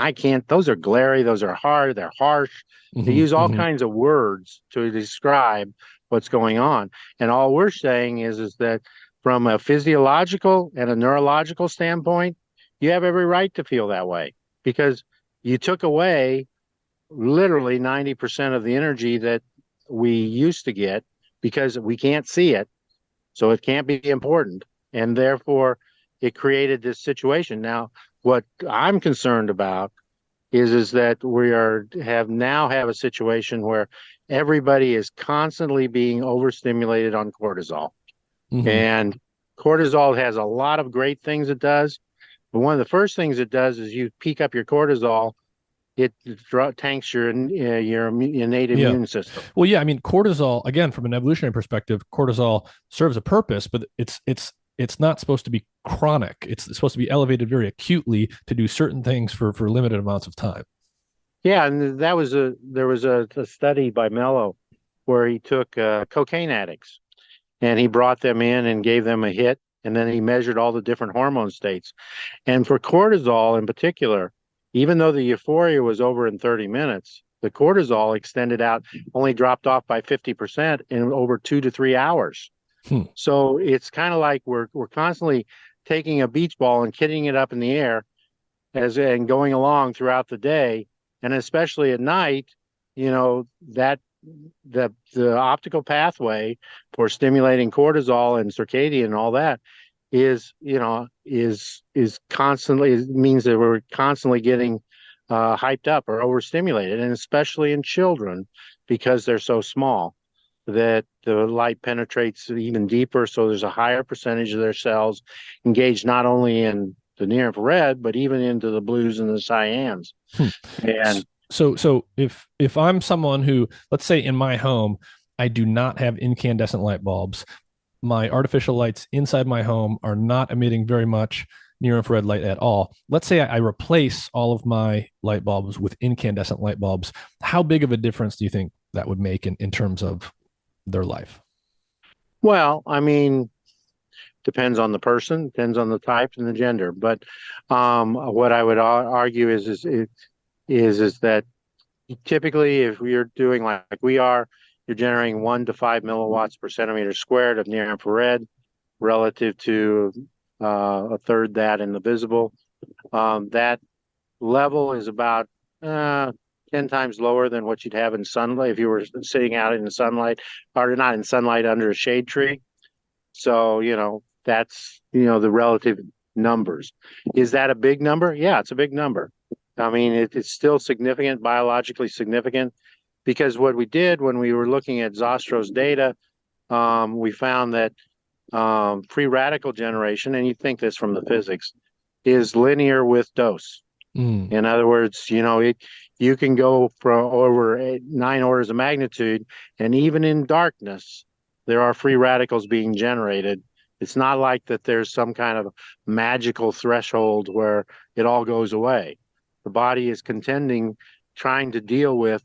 Those are glary. Those are hard. They're harsh. They use all kinds of words to describe what's going on. And all we're saying is that from a physiological and a neurological standpoint, you have every right to feel that way, because you took away literally 90% of the energy that we used to get because we can't see it. So it can't be important. And therefore, it created this situation. Now, what I'm concerned about is that we have a situation where everybody is constantly being overstimulated on cortisol. And cortisol has a lot of great things it does. But one of the first things it does is you peak up your cortisol, it tanks your innate immune system. Well, yeah, I mean, cortisol, again, from an evolutionary perspective, cortisol serves a purpose, but it's not supposed to be chronic. It's supposed to be elevated very acutely to do certain things for limited amounts of time. Yeah, and there was a study by Mello where he took cocaine addicts, and he brought them in and gave them a hit, and then he measured all the different hormone states. And for cortisol in particular, even though the euphoria was over in 30 minutes, the cortisol extended out, only dropped off by 50% in over 2 to 3 hours. Hmm. So it's kind of like we're constantly taking a beach ball and hitting it up in the air and going along throughout the day, and especially at night, that the optical pathway for stimulating cortisol and circadian and all that is constantly, it means that we're constantly getting hyped up or overstimulated, and especially in children because they're so small that the light penetrates even deeper. So there's a higher percentage of their cells engaged not only in the near infrared, but even into the blues and the cyans. Hmm. And so if I'm someone who, let's say in my home, I do not have incandescent light bulbs, my artificial lights inside my home are not emitting very much near infrared light at all. Let's say I replace all of my light bulbs with incandescent light bulbs. How big of a difference do you think that would make in terms of their life? well, I mean, depends on the person, depends on the type and the gender. But what I would argue is that typically, if you're doing like we are, you're generating 1 to 5 milliwatts per centimeter squared of near infrared relative to a third that in the visible. That level is about 10 times lower than what you'd have in sunlight if you were sitting out in the sunlight, or not in sunlight under a shade tree. So, that's, the relative numbers. Is that a big number? Yeah, it's a big number. I mean, it's still significant, biologically significant, because what we did when we were looking at Zastro's data, we found that free radical generation, and you think this from the physics, is linear with dose. Mm. In other words, you can go for over 9 orders of magnitude, and even in darkness, there are free radicals being generated. It's not like that there's some kind of magical threshold where it all goes away. The body is contending, trying to deal with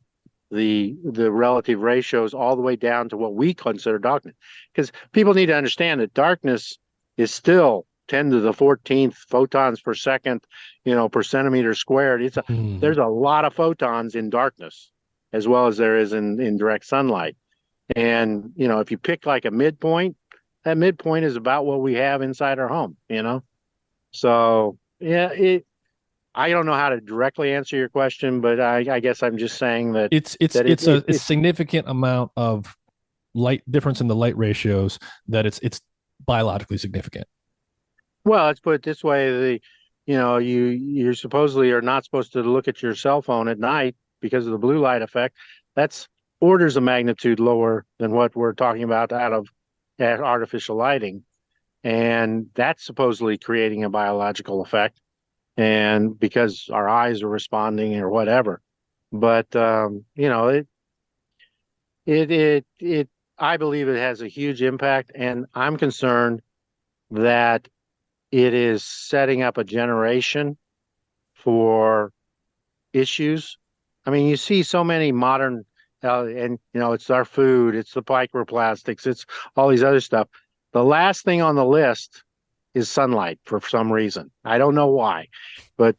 the relative ratios all the way down to what we consider darkness. Because people need to understand that darkness is still 10 to the 14th photons per second, per centimeter squared. There's a lot of photons in darkness as well as there is in direct sunlight. And, if you pick like a midpoint, that midpoint is about what we have inside our home, So, yeah, I don't know how to directly answer your question, but I guess I'm just saying that It's a significant amount of light difference in the light ratios that it's biologically significant. well, let's put it this way: you supposedly are not supposed to look at your cell phone at night because of the blue light effect. That's orders of magnitude lower than what we're talking about out of artificial lighting, and that's supposedly creating a biological effect, and because our eyes are responding or whatever. But it I believe it has a huge impact, and I'm concerned that it is setting up a generation for issues. I mean, you see so many modern, and it's our food, it's the microplastics, it's all these other stuff. The last thing on the list is sunlight for some reason. I don't know why, but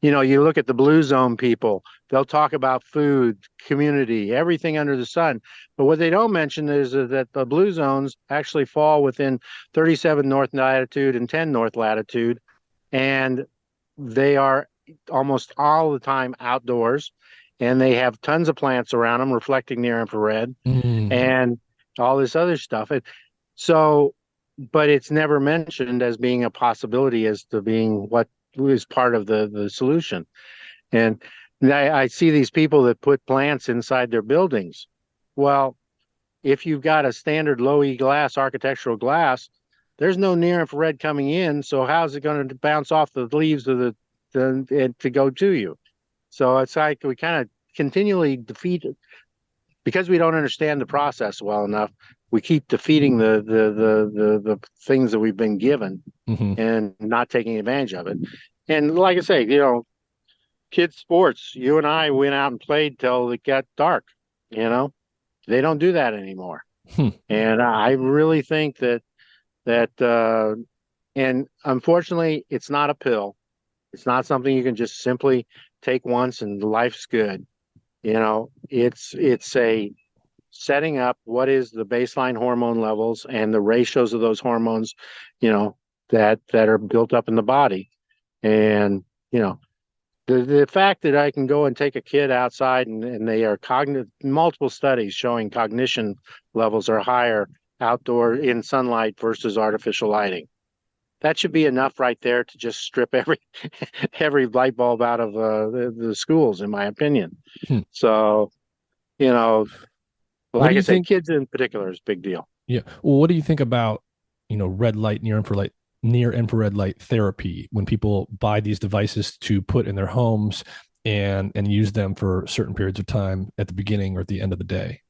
you look at the blue zone people, they'll talk about food, community, everything under the sun. But what they don't mention is that the blue zones actually fall within 37 north latitude and 10 north latitude, and they are almost all the time outdoors, and they have tons of plants around them reflecting near infrared and all this other stuff. So, but it's never mentioned as being a possibility as to being what is part of the solution. And I see these people that put plants inside their buildings. Well, if you've got a standard low E glass, architectural glass, there's no near infrared coming in. So how's it going to bounce off the leaves of to go to you? So it's like we kind of continually defeat it because we don't understand the process well enough. We keep defeating the things that we've been given and not taking advantage of it. And like I say, kids sports, you and I went out and played till it got dark. They don't do that anymore. Hmm. And I really think that and unfortunately, it's not a pill. It's not something you can just simply take once and life's good. It's a setting up what is the baseline hormone levels and the ratios of those hormones, you know, that are built up in the body. And, you know, the fact that I can go and take a kid outside and they are cognitive, multiple studies showing cognition levels are higher outdoor in sunlight versus artificial lighting. That should be enough right there to just strip every every light bulb out of the schools, in my opinion. Hmm. So, you know, What do like I you say, think? kids in particular is a big deal. Yeah. Well, what do you think about, red light, near infrared light therapy when people buy these devices to put in their homes and use them for certain periods of time at the beginning or at the end of the day?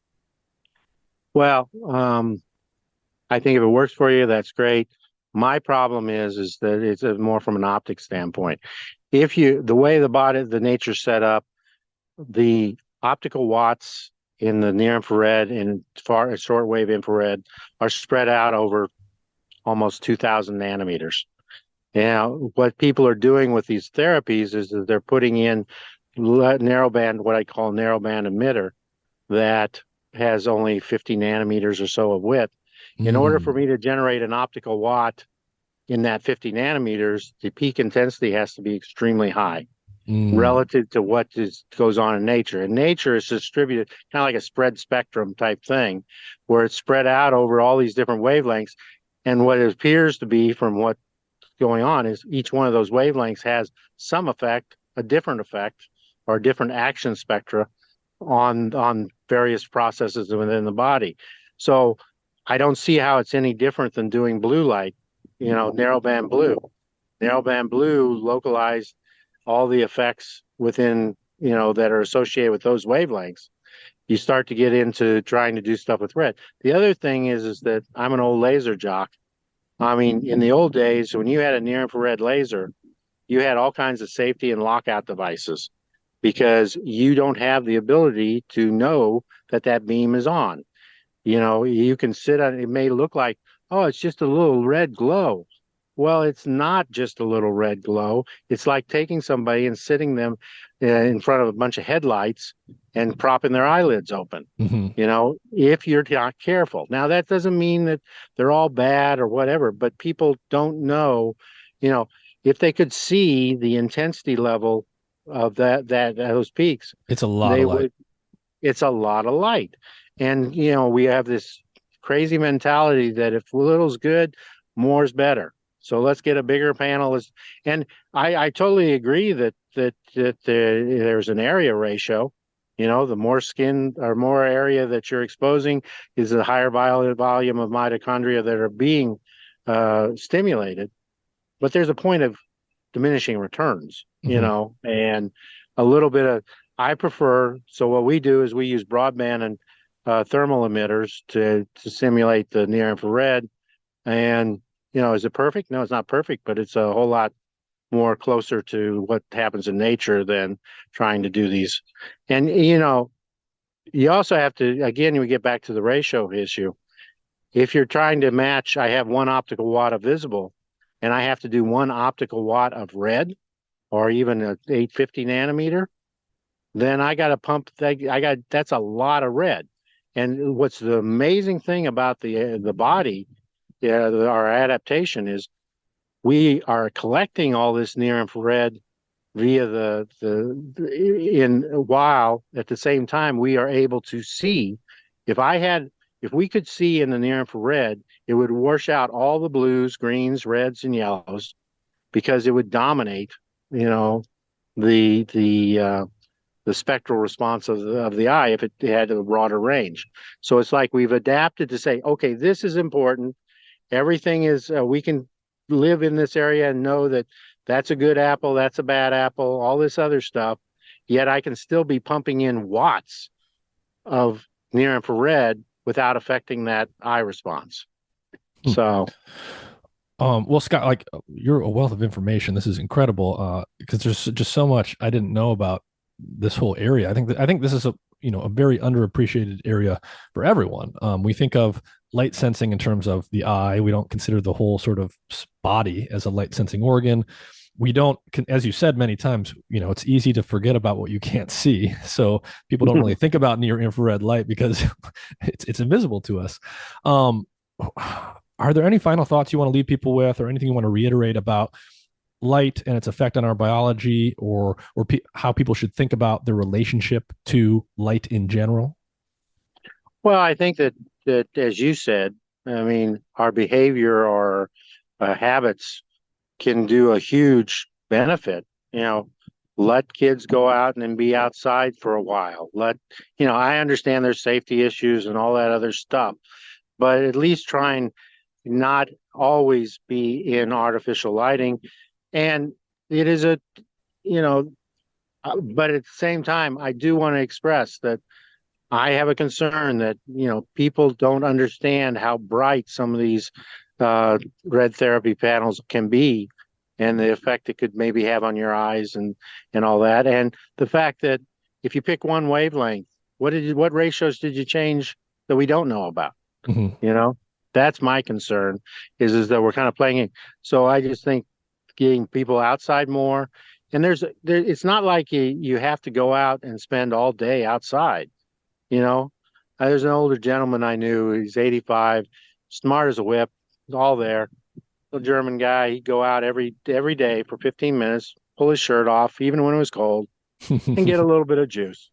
Well, I think if it works for you, that's great. My problem is that it's more from an optics standpoint. If you the way the body, the nature's set up, the optical watts in the near infrared and far shortwave infrared are spread out over almost 2,000 nanometers. Now, what people are doing with these therapies is that they're putting in narrowband, what I call narrowband emitter, that has only 50 nanometers or so of width. In order for Mm, me to generate an optical watt in that 50 nanometers, the peak intensity has to be extremely high mm, relative to what goes on in nature. And nature is distributed kind of like a spread spectrum type thing, where it's spread out over all these different wavelengths. And what it appears to be from what's going on is each one of those wavelengths has some effect, a different effect, or a different action spectra on various processes within the body. So I don't see how it's any different than doing blue light, narrowband blue. Narrowband blue localized all the effects within, that are associated with those wavelengths. You start to get into trying to do stuff with red. The other thing is that I'm an old laser jock. I mean, in the old days, when you had a near infrared laser, you had all kinds of safety and lockout devices because you don't have the ability to know that that beam is on. You can sit on it, may look like, oh, it's just a little red glow. Well, it's not just a little red glow. It's like taking somebody and sitting them in front of a bunch of headlights and propping their eyelids open. hmm If you're not careful. Now, that doesn't mean that they're all bad or whatever, but people don't know, you know, if they could see the intensity level of that those peaks, It's a lot they of light. would. It's a lot of light. And, we have this crazy mentality that if little's good, more's better. So let's get a bigger panel. And I totally agree that there's an area ratio. The more skin or more area that you're exposing is the higher volume of mitochondria that are being stimulated. But there's a point of diminishing returns, Hmm and a little bit of, I prefer, so what we do is we use broadband and thermal emitters to simulate the near infrared. And, is it perfect? No, it's not perfect, but it's a whole lot more closer to what happens in nature than trying to do these. And, you also have to, again, we get back to the ratio issue. If you're trying to match, I have 1 optical watt of visible, and I have to do 1 optical watt of red, or even a 850 nanometer, then I got to pump that. That's a lot of red. And what's the amazing thing about the body, yeah, our adaptation is we are collecting all this near infrared via while at the same time we are able to see. If I had if we could see in the near infrared, it would wash out all the blues, greens, reds, and yellows because it would dominate, you know, the the uh, the spectral response of the eye if it had a broader range. So it's like we've adapted to say, okay, this is important. Everything is we can live in this area and know that that's a good apple, that's a bad apple, all this other stuff. Yet I can still be pumping in watts of near infrared without affecting that eye response. So Well, Scott, like you're a wealth of information. This is incredible. Because there's just so much I didn't know about this whole area. I think this is a very underappreciated area for everyone. We think of light sensing in terms of the eye. We don't consider the whole sort of body as a light sensing organ. We don't, as you said many times, it's easy to forget about what you can't see. So people don't really think about near infrared light because it's invisible to us. Are there any final thoughts you want to leave people with, or anything you want to reiterate about light and its effect on our biology, or how people should think about the relationship to light in general? Well, I think that as you said, I mean, our behavior or habits can do a huge benefit. Let kids go out and then be outside for a while. I understand there's safety issues and all that other stuff, but at least try and not always be in artificial lighting. And it is but at the same time, I do want to express that I have a concern that, people don't understand how bright some of these red therapy panels can be, and the effect it could maybe have on your eyes and all that. And the fact that if you pick one wavelength, what ratios did you change that we don't know about? Mm-hmm. That's my concern is that we're kind of playing it. So I just think getting people outside more, and it's not like you have to go out and spend all day outside. There's an older gentleman I knew. He's 85, smart as a whip, all there. A German guy. He'd go out every day for 15 minutes, pull his shirt off, even when it was cold, and get a little bit of juice.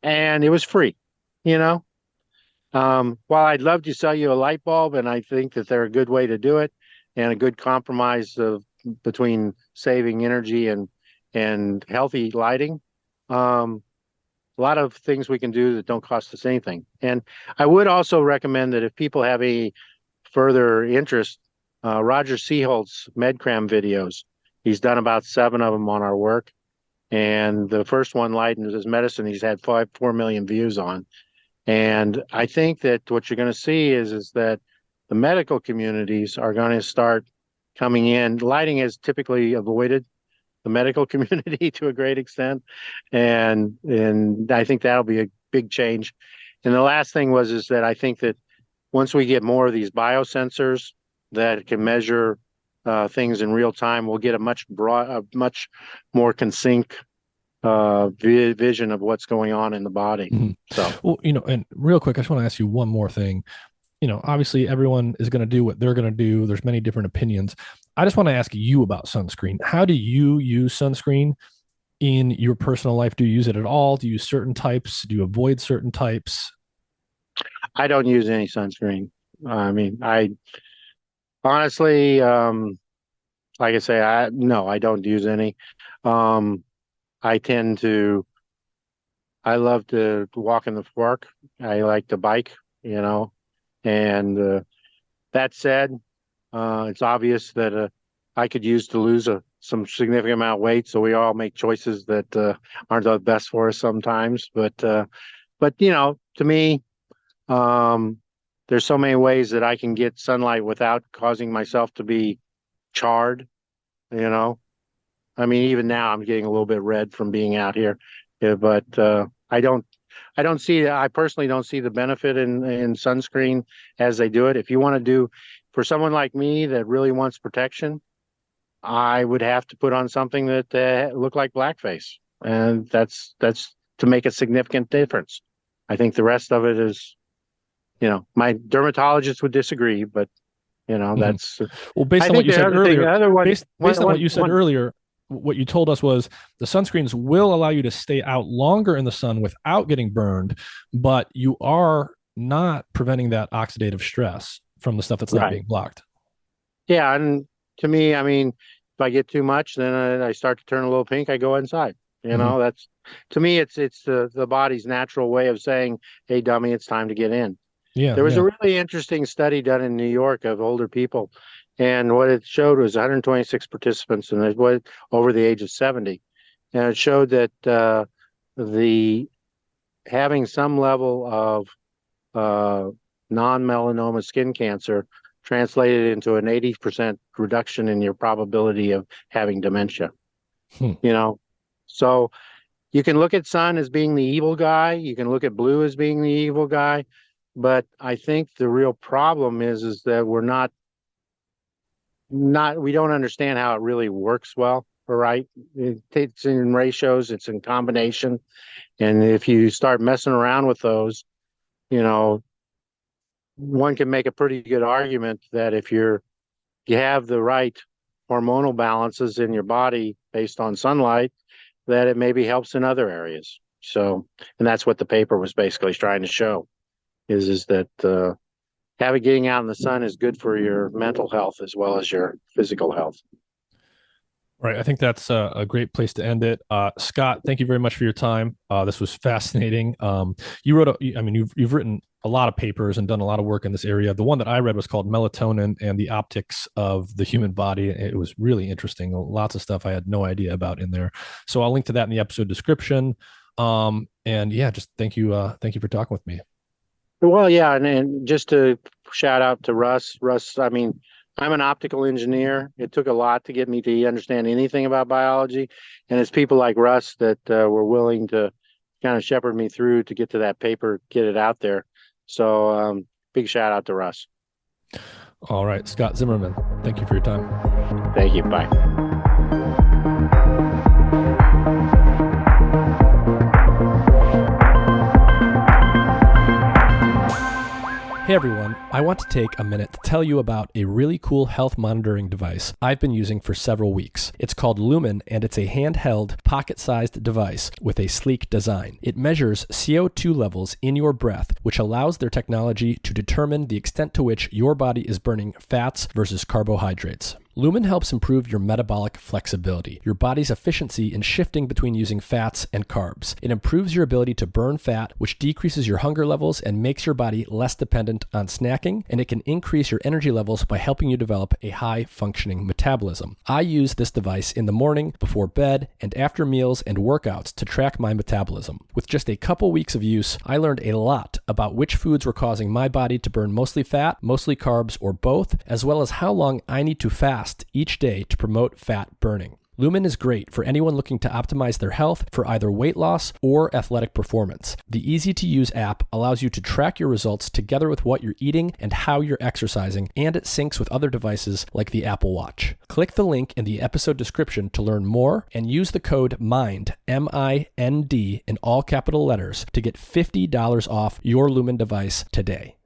And it was free, While I'd love to sell you a light bulb, and I think that they're a good way to do it, and a good compromise between saving energy and healthy lighting. A lot of things we can do that don't cost us anything. And I would also recommend that if people have any further interest, Roger Seaholt's MedCram videos. He's done about 7 of them on our work. And the first one, Light is Medicine, he's had 4 million views on. And I think that what you're going to see is that the medical communities are going to start coming in. Lighting has typically avoided the medical community to a great extent. And I think that'll be a big change. And the last thing is that I think that once we get more of these biosensors that can measure things in real time, we'll get a much more concise vision of what's going on in the body. Mm-hmm. So, well, and real quick, I just want to ask you one more thing. Obviously everyone is going to do what they're going to do. There's many different opinions. I just want to ask you about sunscreen. How do you use sunscreen in your personal life? Do you use it at all? Do you use certain types? Do you avoid certain types? I don't use any sunscreen. I mean, I honestly, like I say, I don't use any. I love to walk in the park. I like to bike, and that said, it's obvious that I could use to lose some significant amount of weight. So we all make choices that aren't the best for us sometimes. But to me, there's so many ways that I can get sunlight without causing myself to be charred. I mean, even now I'm getting a little bit red from being out here. Yeah, but I personally don't see the benefit in sunscreen as they do it. If you want to do, for someone like me that really wants protection, I would have to put on something that looked like blackface. And that's to make a significant difference. I think the rest of it is, my dermatologist would disagree, but that's well, based on what you said earlier, based on what you said earlier, what you told us was the sunscreens will allow you to stay out longer in the sun without getting burned, but you are not preventing that oxidative stress from the stuff that's not being blocked. Yeah. And to me, I mean, if I get too much, then I start to turn a little pink. I go inside. That's, to me, it's the body's natural way of saying, "Hey, dummy, it's time to get in." Yeah. There was a really interesting study done in New York of older people. And what it showed was 126 participants, and it was over the age of 70. And it showed that the having some level of non-melanoma skin cancer translated into an 80% reduction in your probability of having dementia. So you can look at sun as being the evil guy. You can look at blue as being the evil guy. But I think the real problem is that we're not we don't understand how it really works well. All right. It's in ratios, it's in combination. And if you start messing around with those, you know, one can make a pretty good argument that if you have the right hormonal balances in your body based on sunlight, that it maybe helps in other areas. So, and that's what the paper was basically trying to show is that getting out in the sun is good for your mental health as well as your physical health. Right. I think that's a great place to end it. Scott, thank you very much for your time. This was fascinating. You've written a lot of papers and done a lot of work in this area. The one that I read was called Melatonin and the Optics of the Human Body. It was really interesting. Lots of stuff I had no idea about in there. So I'll link to that in the episode description. Just thank you for talking with me. Well, yeah, and just to shout out to Russ. I mean, I'm an optical engineer. It took a lot to get me to understand anything about biology, and it's people like Russ that were willing to kind of shepherd me through to get to that paper, get it out there. So big shout out to Russ. All right, Scott Zimmerman, thank you for your time. Thank you. Bye. Hey everyone, I want to take a minute to tell you about a really cool health monitoring device I've been using for several weeks. It's called Lumen, and it's a handheld, pocket-sized device with a sleek design. It measures CO2 levels in your breath, which allows their technology to determine the extent to which your body is burning fats versus carbohydrates. Lumen helps improve your metabolic flexibility, your body's efficiency in shifting between using fats and carbs. It improves your ability to burn fat, which decreases your hunger levels and makes your body less dependent on snacking, and it can increase your energy levels by helping you develop a high-functioning metabolism. I use this device in the morning, before bed, and after meals and workouts to track my metabolism. With just a couple weeks of use, I learned a lot about which foods were causing my body to burn mostly fat, mostly carbs, or both, as well as how long I need to fast each day to promote fat burning. Lumen is great for anyone looking to optimize their health for either weight loss or athletic performance. The easy-to-use app allows you to track your results together with what you're eating and how you're exercising, and it syncs with other devices like the Apple Watch. Click the link in the episode description to learn more and use the code MIND, M-I-N-D, in all capital letters to get $50 off your Lumen device today.